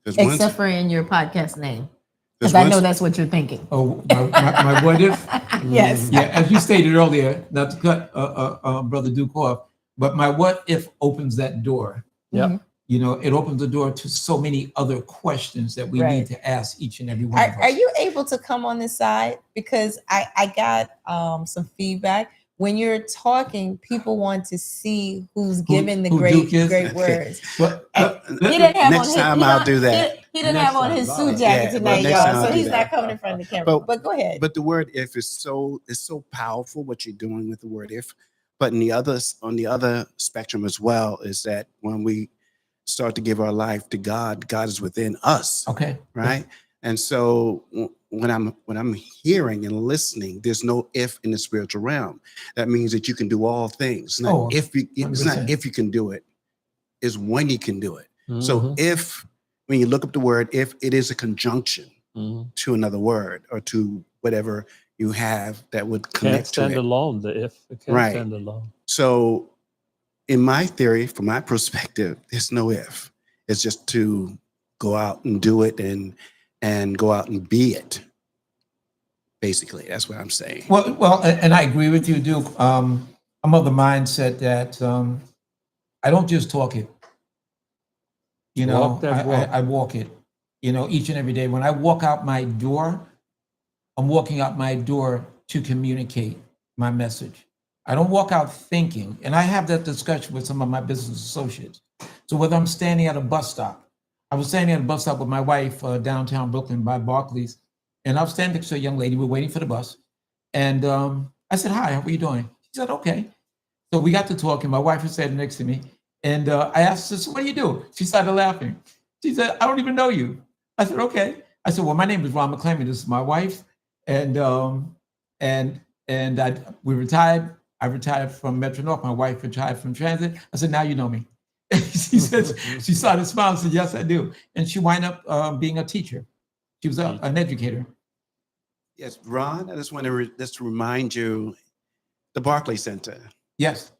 Except for in your podcast name. Because I know that's what you're thinking. Oh, my what if? Yes. Yeah, as you stated earlier, not to cut Brother Duke off, but my what if opens that door. Yep. Mhm. You know, it opens the door to so many other questions that we Right. need to ask each and every one of us. Are you able to come on this side? Because I got some feedback. When you're talking, people want to see who's giving the who great Duke is? words. But, He didn't have Next on his, time he I'll don't- do that. He didn't Next have on time, his all suit right. jacket Yeah, tonight, next y'all. time I'll So do he's that. not coming in front of the camera. But go ahead. But the word if is so powerful, what you're doing with the word if. But on the other spectrum as well is that when we start to give our life to God, God is within us. okay. Right. And so when I'm hearing and listening, there's no if in the spiritual realm. That means that you can do all things. Not it's not 100%. if you can do it, it's when you can do it. Mhm. So if, when you look up the word, if it is a conjunction Mhm. to another word or to whatever you have that would Can't connect to stand it. alone. The if it can't Right. stand alone. So in my theory, from my perspective, there's no if. It's just to go out and do it and go out and be it. Basically, that's what I'm saying. Well, and I agree with you, Duke. I'm I'm of the mindset that I don't just talk it. You know, Walk that walk. I walk it, you know, each and every day. When I walk out my door, I'm walking out my door to communicate my message. I don't walk out thinking, and I have that discussion with some of my business associates. So whether I'm standing at a bus stop, I was standing at a bus stop with my wife downtown Brooklyn by Barclays, and I was standing next to a young lady. We're waiting for the bus, and I said, "Hi, how are you doing?" She said, "Okay." So we got to talking. My wife was sitting next to me, and I asked her, "So what do you do?" She started laughing. She said, "I don't even know you." I said, "Okay." I said, "Well, my name is Ron McClammy. This is my wife, and we retired. I retired from Metro North. My wife retired from Transit." I said, "Now you know me." She says, she started smiling. Said, "Yes, I do." And she wound up being a teacher. She was an educator. Yes, Ron, I just want to just remind you, the Barclays Center. Yes.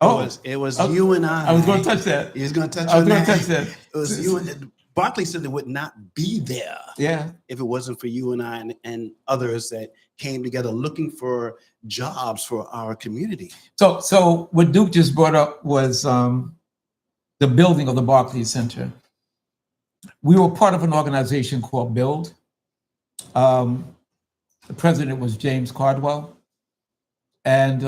It was you and I. I was going to touch that. You was going to touch I was on going to that. touch that. It was you and Barclays Center would not be there. Yeah. If it wasn't for you and I and others that came together looking for jobs for our community. So what Duke just brought up was the building of the Barclays Center. We were part of an organization called Build. The president was James Cardwell. And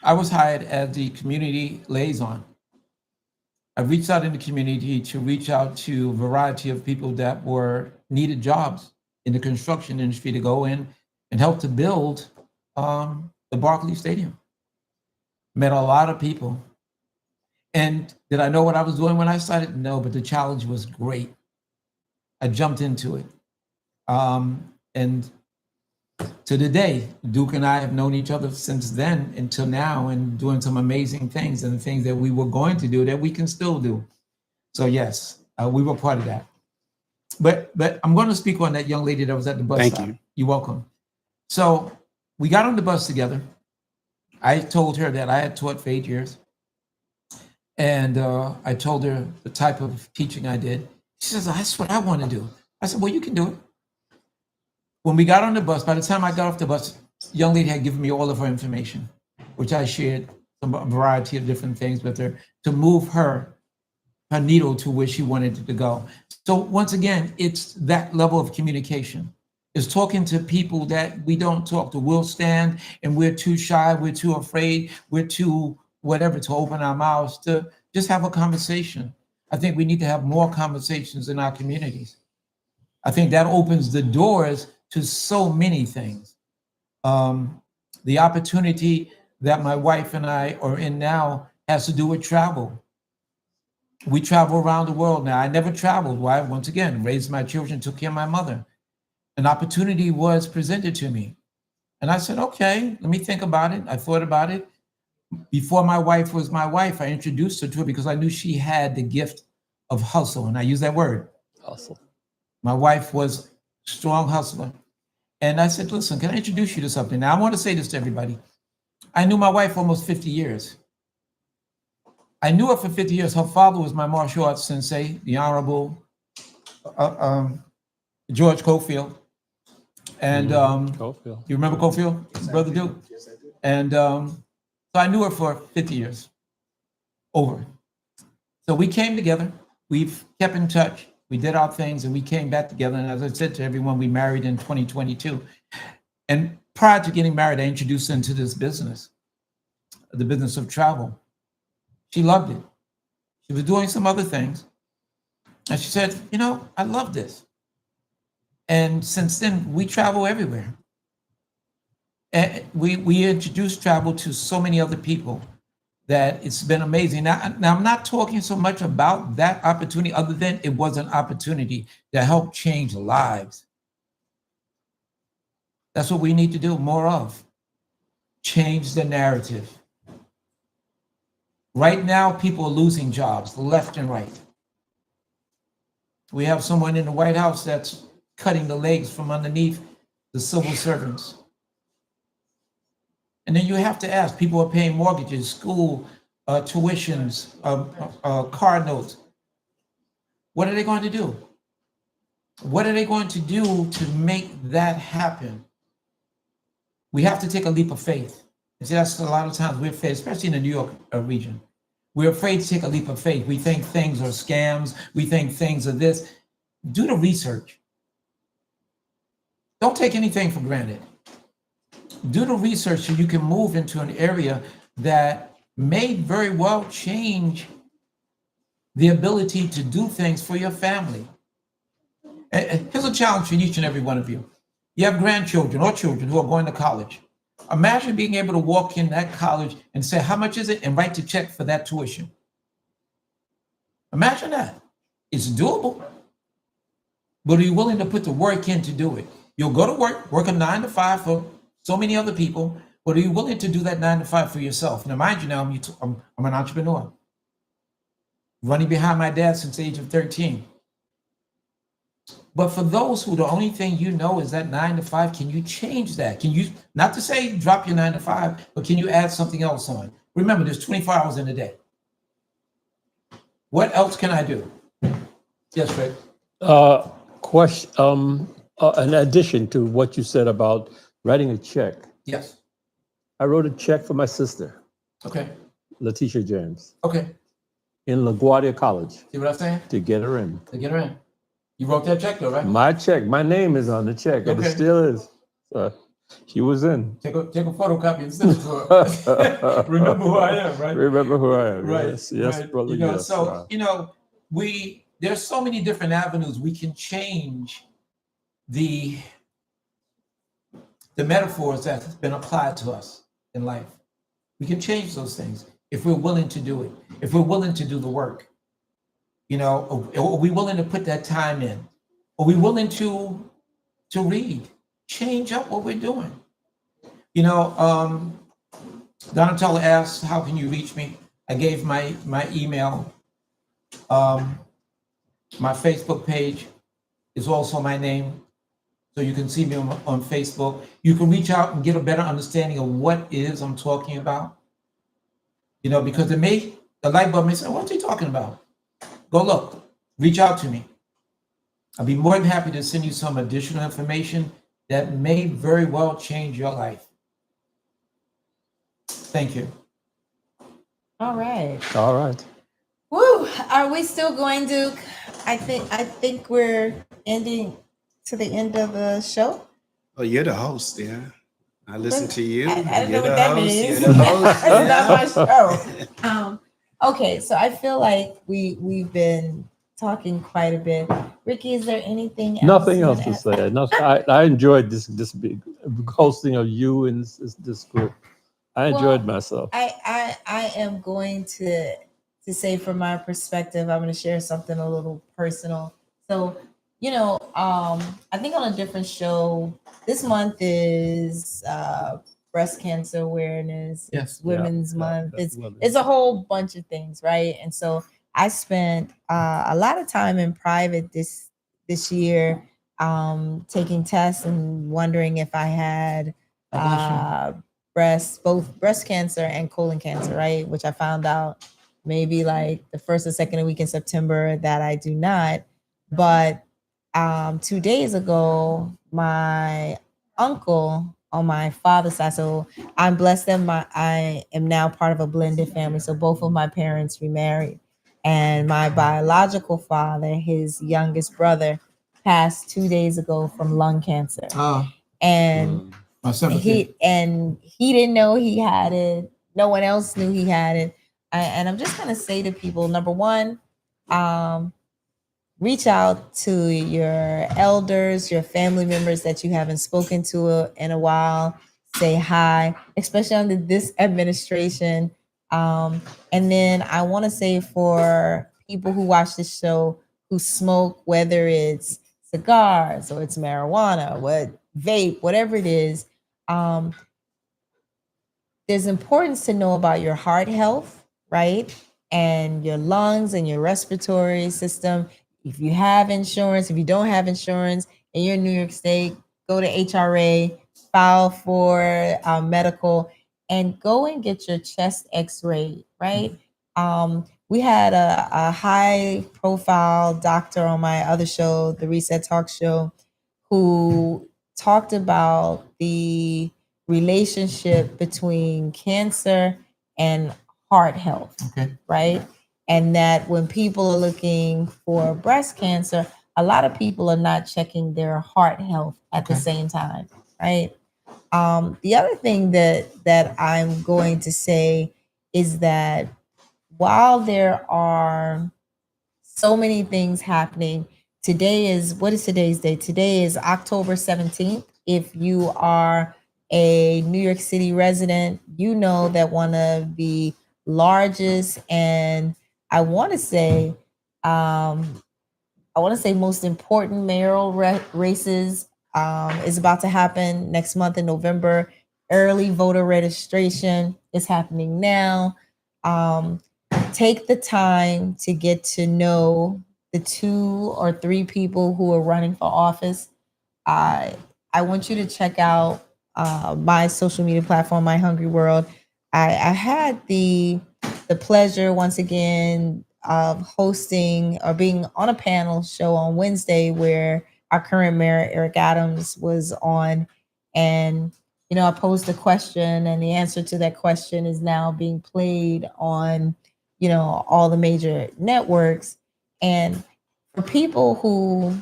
I was hired as the community liaison. I reached out in the community to reach out to a variety of people that needed jobs in the construction industry to go in and help to build the Barclays Stadium. Met a lot of people. And did I know what I was doing when I started? No, but the challenge was great. I jumped into it. And to the day, Duke and I have known each other since then until now and doing some amazing things and the things that we were going to do that we can still do. So yes, we were part of that. But I'm going to speak on that young lady that was at the bus stop. Thank you. You're welcome. So we got on the bus together. I told her that I had taught for 8 years. And I told her the type of teaching I did. She says, "That's what I want to do." I said, "Well, you can do it." When we got on the bus, by the time I got off the bus, the young lady had given me all of her information, which I shared a variety of different things with her to move her needle to where she wanted it to go. So once again, it's that level of communication. It's talking to people that we don't talk to. We'll stand and we're too shy, we're too afraid, we're too whatever to open our mouths to just have a conversation. I think we need to have more conversations in our communities. I think that opens the doors to so many things. The opportunity that my wife and I are in now has to do with travel. We travel around the world now. I never traveled. Why? Once again, raised my children, took care of my mother. An opportunity was presented to me. And I said, okay, let me think about it. I thought about it. Before my wife was my wife, I introduced her to her because I knew she had the gift of hustle. And I use that word. Hustle. My wife was a strong hustler. And I said, listen, can I introduce you to something? Now, I want to say this to everybody. I knew my wife almost 50 years. I knew her for 50 years. Her father was my martial arts sensei, the Honorable George Cofield. And Cofield. you remember Cofield, Yes, Brother Duke? Yes, I do. And so I knew her for 50 years, over. So we came together. We've kept in touch. We did our things and we came back together. And as I said to everyone, we married in 2022. And prior to getting married, I introduced her into this business, the business of travel. She loved it. She was doing some other things. And she said, you know, I love this. And since then, we travel everywhere. And we introduced travel to so many other people that it's been amazing. Now, I'm not talking so much about that opportunity other than it was an opportunity that helped change lives. That's what we need to do more of. Change the narrative. Right now, people are losing jobs left and right. We have someone in the White House that's cutting the legs from underneath the civil servants. And then you have to ask, people are paying mortgages, school tuitions, car notes. What are they going to do? What are they going to do to make that happen? We have to take a leap of faith. And see, that's a lot of times we're afraid, especially in the New York region. We're afraid to take a leap of faith. We think things are scams. We think things are this. Do the research. Don't take anything for granted. Do the research so you can move into an area that may very well change the ability to do things for your family. And here's a challenge for each and every one of you. You have grandchildren or children who are going to college. Imagine being able to walk in that college and say, how much is it? And write the check for that tuition. Imagine that. It's doable. But are you willing to put the work in to do it? You'll go to work a 9 to 5 for so many other people, but are you willing to do that 9 to 5 for yourself? Now, mind you, now I'm an entrepreneur, running behind my dad since the age of 13. But for those who the only thing you know is that 9 to 5, can you change that? Can you, not to say drop your 9 to 5, but can you add something else on? Remember, there's 24 hours in a day. What else can I do? Yes, Rick. In addition to what you said about writing a check, Yes. I wrote a check for my sister, Okay. Letitia James, Okay. in LaGuardia College See what I'm saying? to get her in. To get her in. You wrote that check though, right? My check, my name is on the check, and it Okay. still is. She was in. Take a photocopy and send it to her. Remember who I am, right? Remember who I am. Right. Yes, yes, Right. brother. You know, yes. so there's so many different avenues we can change the metaphors that have been applied to us in life. We can change those things if we're willing to do it, if we're willing to do the work. You know, are we willing to put that time in? Are we willing to read, change up what we're doing? You know, Donnatella asked, how can you reach me? I gave my email. My Facebook page is also my name. So you can see me on Facebook. You can reach out and get a better understanding of what it is I'm talking about. You know, because the light bulb may say, what's he talking about? Go look, reach out to me. I'll be more than happy to send you some additional information that may very well change your life. Thank you. All right. All right. Woo! Are we still going to? I think we're ending to the end of the show. Oh, you're the host, yeah. I listen to you. I don't know You're what the that host, means. you're the host, It's not yeah. my show. Okay, so I feel like we've been talking quite a bit. Rickie, is there anything else? Nothing else to say. I enjoyed this big hosting of you and this group. I enjoyed myself. I am going to say from my perspective, I'm going to share something a little personal. So, you know, I think on a different show, this month is breast cancer awareness. Yes. It's Women's Month. That's It's a whole bunch of things, right? And so I spent a lot of time in private this year taking tests and wondering if I had both breast cancer and colon cancer, right? Which I found out maybe like the first or second week in September that I do not. But 2 days ago, my uncle on my father's side, so I'm blessed that I am now part of a blended family. So both of my parents remarried. And my biological father, his youngest brother, passed 2 days ago from lung cancer. And he didn't know he had it. No one else knew he had it. And I'm just gonna say to people, number one, reach out to your elders, your family members that you haven't spoken to in a while. Say hi, especially under this administration. And then I want to say for people who watch this show who smoke, whether it's cigars or it's marijuana, vape, whatever it is, there's importance to know about your heart health, right? And your lungs and your respiratory system. If you have insurance, if you don't have insurance, and you're in New York State, go to HRA, file for medical, and go and get your chest x-ray, right? We had a high-profile doctor on my other show, the Reset Talk Show, who talked about the relationship between cancer and heart health, Okay. right? And that when people are looking for breast cancer, a lot of people are not checking their heart health at the same time, right? The other thing that I'm going to say is that while there are so many things happening, today is, what is today's date? Today is October 17th. If you are a New York City resident, you know that one of the largest and I want to say most important mayoral races is about to happen next month in November. Early voter registration is happening now. Take the time to get to know the 2 or 3 people who are running for office. I want you to check out my social media platform, My Hungry World. I had the pleasure once again of hosting or being on a panel show on Wednesday where our current mayor Eric Adams was on, and I posed a question, and the answer to that question is now being played on all the major networks. And for people who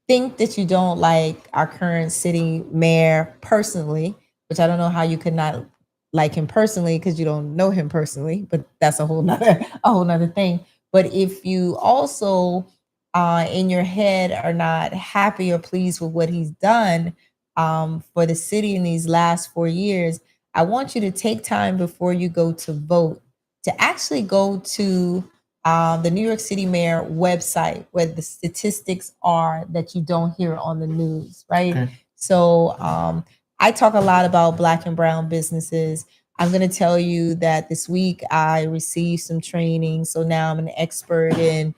think that you don't like our current city mayor personally, which I don't know how you could not like him personally because you don't know him personally, but that's a whole nother thing. But if you also in your head are not happy or pleased with what he's done for the city in these last 4 years, I want you to take time before you go to vote to actually go to the New York City mayor website where the statistics are that you don't hear on the news, right? Okay. So I talk a lot about Black and brown businesses. I'm going to tell you that this week I received some training. So now I'm an expert in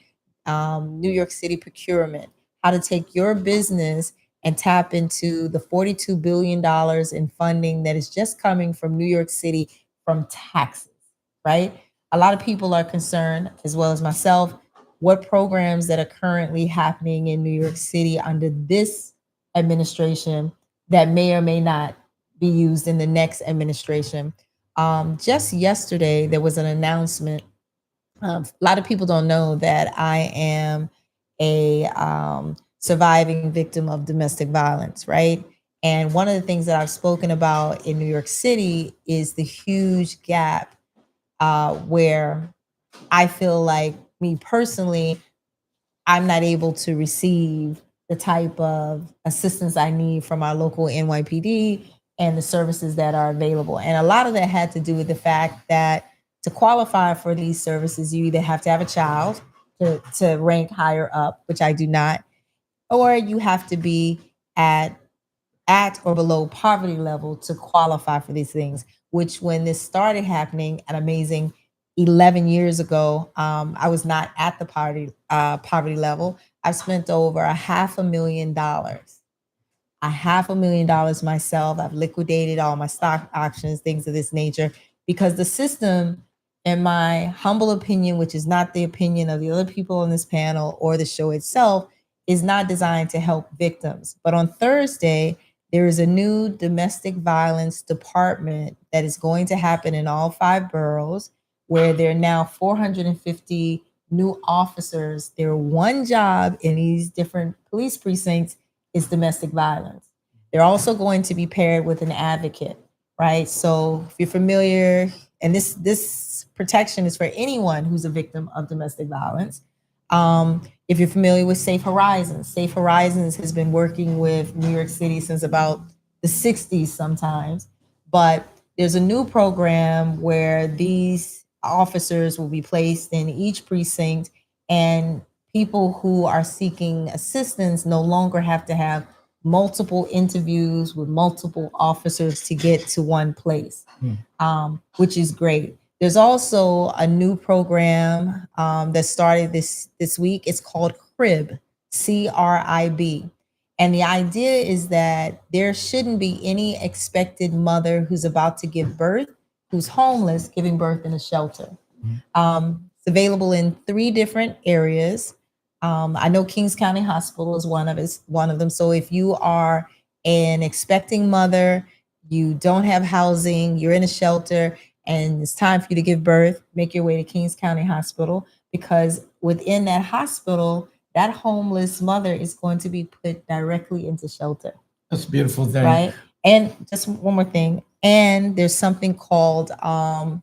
New York City procurement, how to take your business and tap into the $42 billion in funding that is just coming from New York City from taxes, right? A lot of people are concerned, as well as myself, what programs that are currently happening in New York City under this administration that may or may not be used in the next administration. Just yesterday, there was an announcement. A lot of people don't know that I am a surviving victim of domestic violence, right? And one of the things that I've spoken about in New York City is the huge gap where I feel like, me personally, I'm not able to receive the type of assistance I need from our local NYPD and the services that are available. And a lot of that had to do with the fact that to qualify for these services, you either have to have a child to rank higher up, which I do not, or you have to be at or below poverty level to qualify for these things, which when this started happening, an amazing 11 years ago, I was not at the poverty level. I've spent over $500,000 myself. I've liquidated all my stock options, things of this nature, because the system, in my humble opinion, which is not the opinion of the other people on this panel or the show itself, is not designed to help victims. But on Thursday, there is a new domestic violence department that is going to happen in all 5 boroughs, where there are now 450 new officers. Their one job in these different police precincts is domestic violence. They're also going to be paired with an advocate, right? So if you're familiar, and this protection is for anyone who's a victim of domestic violence. If you're familiar with Safe Horizons has been working with New York City since about the 60s sometimes, but there's a new program where these officers will be placed in each precinct, and people who are seeking assistance no longer have to have multiple interviews with multiple officers to get to one place, which is great. There's also a new program that started this week. It's called CRIB, CRIB. And the idea is that there shouldn't be any expected mother who's about to give birth, who's homeless, giving birth in a shelter. It's available in 3 different areas. I know Kings County Hospital is one of them. So if you are an expecting mother, you don't have housing, you're in a shelter, and it's time for you to give birth, make your way to Kings County Hospital, because within that hospital, that homeless mother is going to be put directly into shelter. That's a beautiful thing. Right. And just one more thing. And there's something called a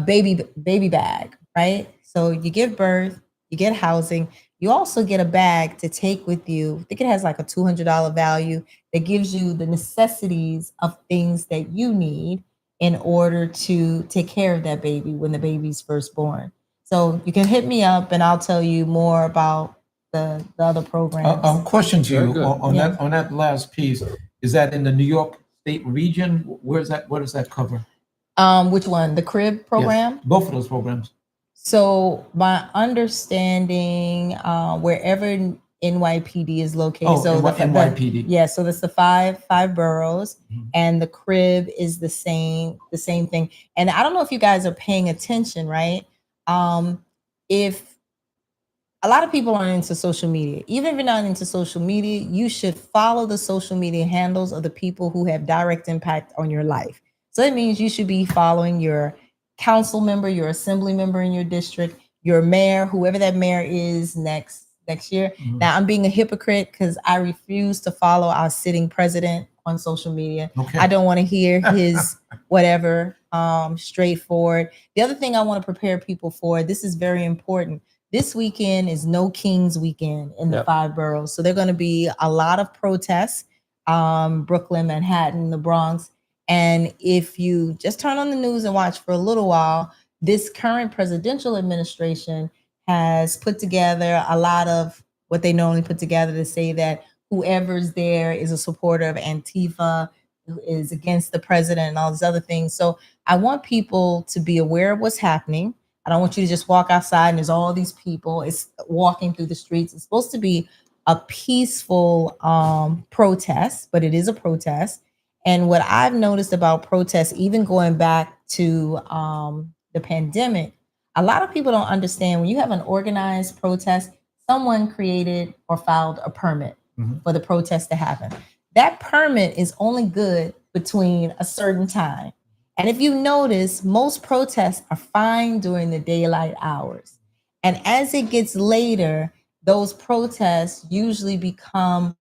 baby bag, right? So you give birth, you get housing, you also get a bag to take with you. I think it has like a $200 value that gives you the necessities of things that you need in order to take care of that baby when the baby's first born. So you can hit me up and I'll tell you more about the other programs. Question to Very you good. on that last piece. Is that in the New York State region? Where's that? What does that cover? Which one? The crib program? Yes, both of those programs. So my understanding, wherever NYPD is located. Oh, so NYPD. Yeah, so that's the five boroughs, Mhm. and the crib is the same thing. And I don't know if you guys are paying attention, right? If a lot of people aren't into social media, even if you're not into social media, you should follow the social media handles of the people who have direct impact on your life. So that means you should be following your council member, your assembly member in your district, your mayor, whoever that mayor is next year. Mhm. Now, I'm being a hypocrite because I refuse to follow our sitting president on social media. Okay. I don't want to hear his whatever straightforward. The other thing I want to prepare people for, this is very important. This weekend is No Kings weekend in the Yep. 5 boroughs. So there are going to be a lot of protests, Brooklyn, Manhattan, the Bronx. And if you just turn on the news and watch for a little while, this current presidential administration has put together a lot of what they normally put together to say that whoever's there is a supporter of Antifa, is against the president and all these other things. So I want people to be aware of what's happening. I don't want you to just walk outside and there's all these people. It's walking through the streets. It's supposed to be a peaceful protest, but it is a protest. And what I've noticed about protests, even going back to the pandemic, a lot of people don't understand when you have an organized protest, someone created or filed a permit Mhm. for the protest to happen. That permit is only good between a certain time. And if you notice, most protests are fine during the daylight hours. And as it gets later, those protests usually become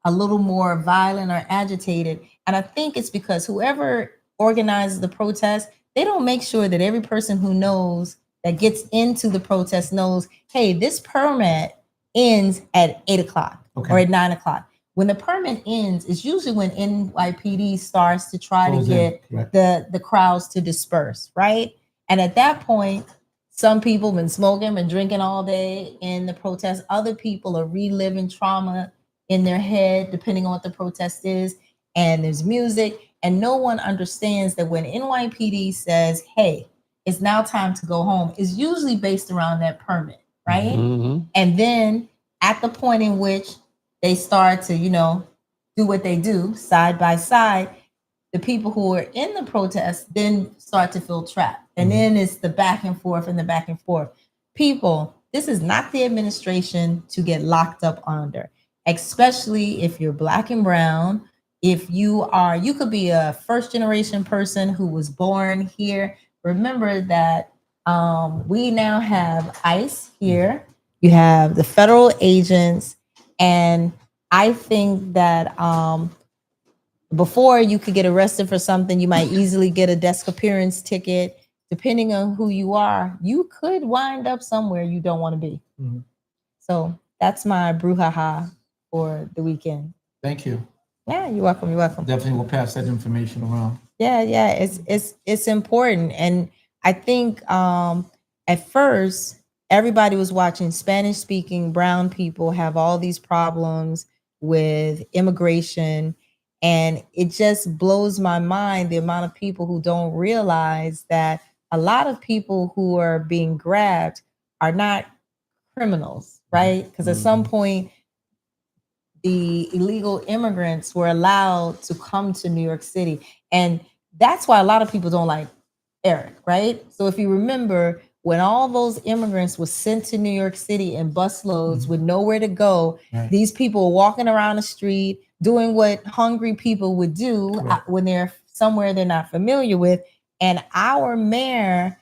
a little more violent or agitated. And I think it's because whoever organizes the protest, they don't make sure that every person who knows that gets into the protest knows, hey, this permit ends at 8 o'clock or at 9 o'clock. When the permit ends, it's usually when NYPD starts to try to get the crowds to disperse, right? And at that point, some people have been smoking and drinking all day in the protest. Other people are reliving trauma in their head, depending on what the protest is. And there's music. And no one understands that when NYPD says, hey, it's now time to go home, it's usually based around that permit, right? Mhm. And then at the point in which they start to, do what they do side by side, the people who are in the protest then start to feel trapped. And then it's the back and forth and the back and forth. People, this is not the administration to get locked up under, especially if you're Black and brown. If you could be a first generation person who was born here. Remember that we now have ICE here. You have the federal agents. And I think that before you could get arrested for something, you might easily get a desk appearance ticket. Depending on who you are, you could wind up somewhere you don't want to be. Mhm. So that's my brouhaha for the weekend. Thank you. Yeah, you're welcome. You're welcome. Definitely will pass that information around. Yeah. It's important. And I think at first everybody was watching Spanish speaking brown people have all these problems with immigration. And it just blows my mind the amount of people who don't realize that a lot of people who are being grabbed are not criminals, right? Because at some point, the illegal immigrants were allowed to come to New York City. And that's why a lot of people don't like Eric, right? So if you remember, when all those immigrants were sent to New York City in busloads with nowhere to go, Right. these people were walking around the street, doing what hungry people would do Right. when they're somewhere they're not familiar with. And our mayor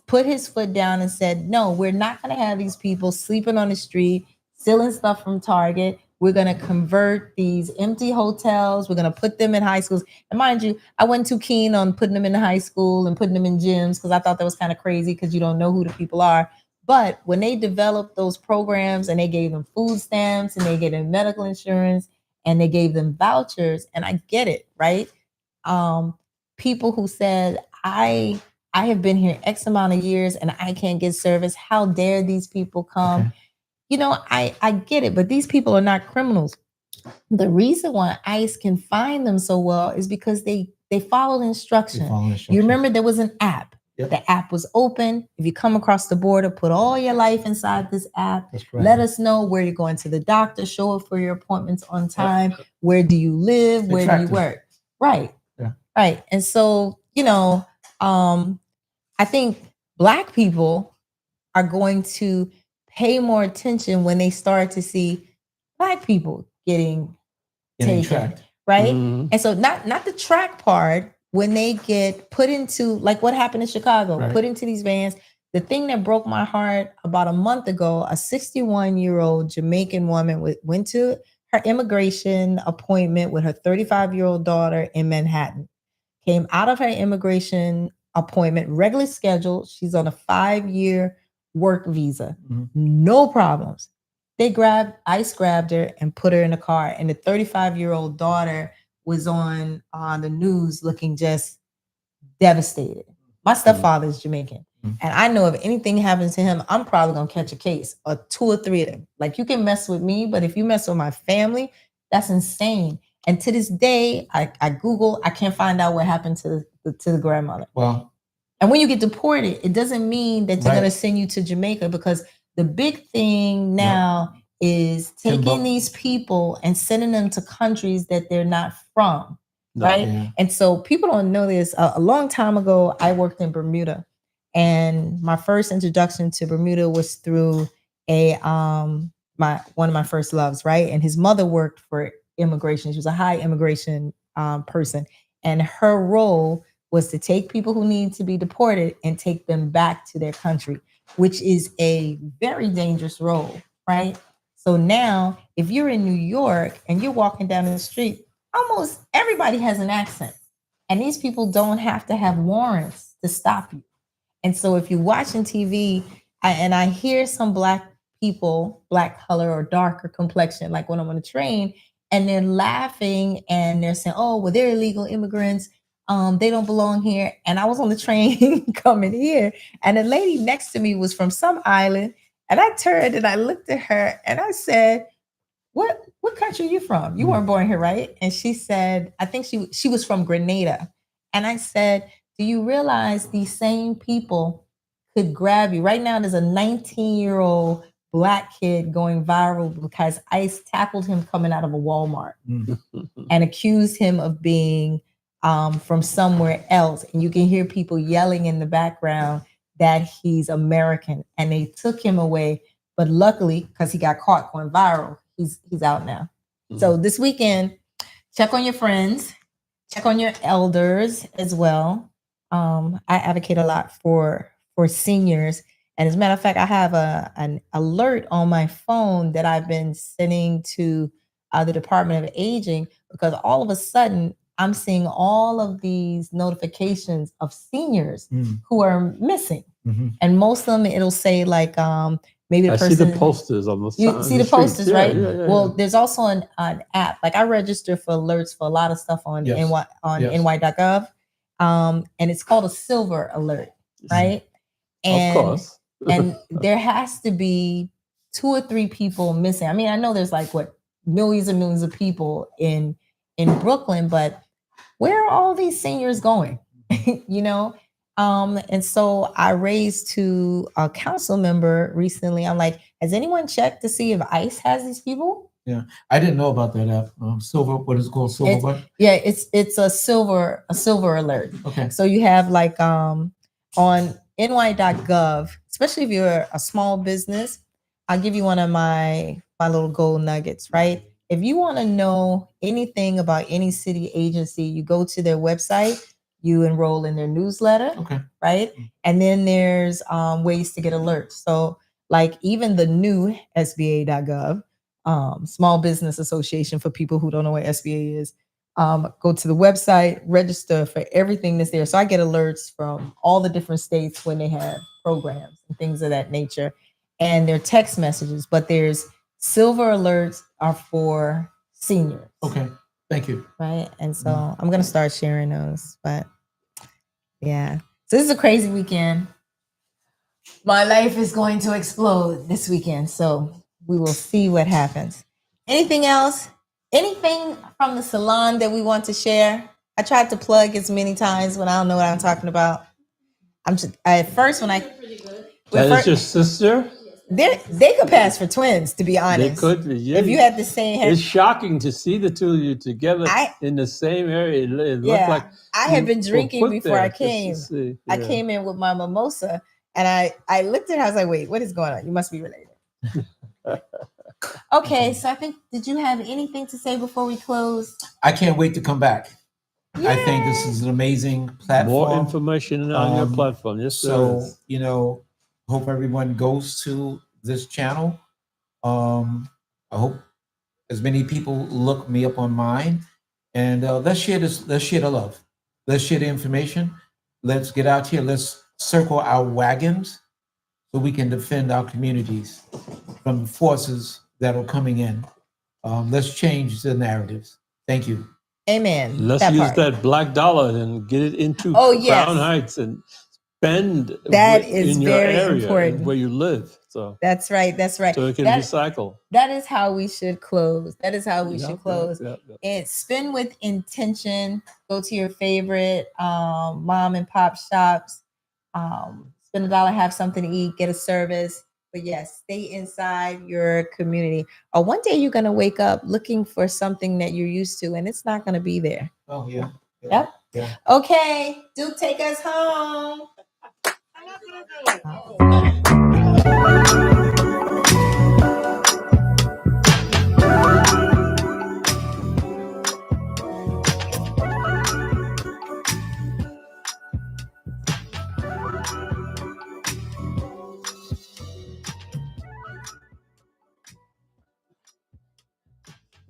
put his foot down and said, no, we're not going to have these people sleeping on the street, stealing stuff from Target. We're going to convert these empty hotels. We're going to put them in high schools. And mind you, I wasn't too keen on putting them in the high school and putting them in gyms because I thought that was kind of crazy because you don't know who the people are. But when they developed those programs and they gave them food stamps and they gave them medical insurance and they gave them vouchers, and I get it, right? People who said, I have been here X amount of years and I can't get service. How dare these people come? Okay. You know, I get it, but these people are not criminals. The reason why ICE can find them so well is because they followed instruction. You remember there was an app. Yep. The app was open. If you come across the border, put all your life inside this app. That's correct. Let us know where you're going to the doctor, show up for your appointments on time. Yep. Where do you live? Where do you work? Right. Yeah. Right. And so, you know, I think Black people are going to pay more attention when they start to see Black people getting taken, tracked. right? Mm-hmm. And so not the track part, when they get put into, like what happened in Chicago, right, put into these vans. The thing that broke my heart about a month ago, a 61-year-old Jamaican woman went to her immigration appointment with her 35-year-old daughter in Manhattan, came out of her immigration appointment, regularly scheduled. She's on a 5-year work visa, no problems. ICE grabbed her and put her in a car. And the 35-year-old daughter was on the news looking just devastated. My stepfather is Jamaican. And I know if anything happens to him, I'm probably going to catch a case or 2 or 3 of them. Like, you can mess with me, but if you mess with my family, that's insane. And to this day, I Google, I can't find out what happened to the grandmother. Wow. And when you get deported, it doesn't mean that they're going to send you to Jamaica, because the big thing now is taking these people and sending them to countries that they're not from, right? Yeah. And so people don't know this. A long time ago, I worked in Bermuda, and my first introduction to Bermuda was through one of my first loves, right? And his mother worked for immigration. She was a high immigration person, and her role was to take people who need to be deported and take them back to their country, which is a very dangerous role, right? So now, if you're in New York and you're walking down the street, almost everybody has an accent. And these people don't have to have warrants to stop you. And so if you're watching TV, I hear some Black people, Black color or darker complexion, like when I'm on the train, and they're laughing and they're saying, oh, well, they're illegal immigrants. They don't belong here. And I was on the train coming here, and the lady next to me was from some island. And I turned and I looked at her and I said, what country are you from? You weren't born here, right? And she said, I think she was from Grenada. And I said, do you realize these same people could grab you? Right now, there's a 19-year-old Black kid going viral because ICE tackled him coming out of a Walmart and accused him of being from somewhere else. And you can hear people yelling in the background that he's American, and they took him away. But luckily, because he got caught going viral, he's out now. So this weekend, check on your friends, check on your elders as well. I advocate a lot for seniors. And as a matter of fact, I have an alert on my phone that I've been sending to the Department of Aging, because all of a sudden I'm seeing all of these notifications of seniors who are missing. And most of them, it'll say like, maybe the person. I see the posters on the side. You see the posters, right? Yeah. Well, there's also an app. Like, I register for alerts for a lot of stuff on NY.gov. And it's called a silver alert, right? And, of course. And there has to be 2 or 3 people missing. I mean, I know there's like millions and millions of people in Brooklyn, but where are all these seniors going? You know? And so I raised to a council member recently. I'm like, has anyone checked to see if ICE has these people? Yeah, I didn't know about that app. Silver, what is it called? Silver what? Yeah, it's a silver alert. Okay. So you have like on ny.gov, especially if you're a small business, I'll give you one of my little gold nuggets, right? If you want to know anything about any city agency, you go to their website, you enroll in their newsletter, Okay. right? And then there's ways to get alerts. So like even the new SBA.gov, Small Business Association, for people who don't know what SBA is, go to the website, register for everything that's there. So I get alerts from all the different states when they have programs and things of that nature. And they're text messages, but there's silver alerts are for seniors. Okay. Thank you. Right. And so I'm going to start sharing those. But yeah. So this is a crazy weekend. My life is going to explode this weekend. So we will see what happens. Anything else? Anything from the salon that we want to share? I tried to plug as many times when I don't know what I'm talking about. At first when I That is your sister? They could pass for twins, to be honest. They could be. Yeah. If you had the same hair. It's shocking to see the two of you together in the same area. It looked like I had been drinking before I just came. see, I came in with my mimosa, and I looked at her. I was like, "Wait, what is going on? You must be related." Okay, so I think, did you have anything to say before we close? I can't wait to come back. Yay. I think this is an amazing platform. More information on your platform. Yes, so hope everyone goes to this channel. I hope as many people look me up on mine, and let's share this. Let's share the love. Let's share the information. Let's get out here. Let's circle our wagons so we can defend our communities from forces that are coming in. Let's change the narratives. Thank you. Amen. Let's use that black dollar and get it into Crown Heights and spend that is in your very area important where you live. So that's right. That's right. So it can recycle. That is how we should close. That is how we should close. Yep. And spend with intention. Go to your favorite mom and pop shops. Spend $1, have something to eat, get a service. But yes, stay inside your community. Or one day you're going to wake up looking for something that you're used to, and it's not going to be there. Oh, yeah. Yep. Yeah. Okay. Duke, take us home.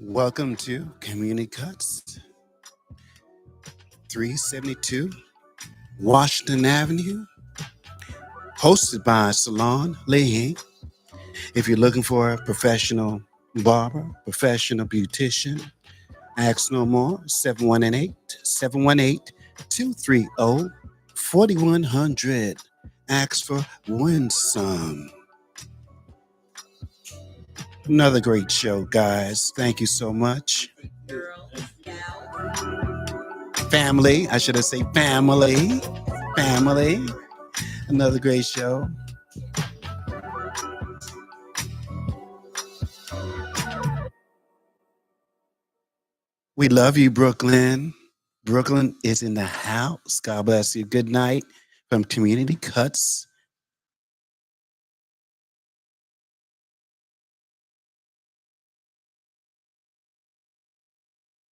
Welcome to Community Cuts, 372 Washington Avenue, hosted by Salon Leahy. If you're looking for a professional barber, professional beautician, ask no more, 718-230-4100. Ask for Winsome. Another great show, guys. Thank you so much. Family, I should have said family. Family. Another great show. We love you, Brooklyn. Brooklyn is in the house. God bless you. Good night from Community Cuts.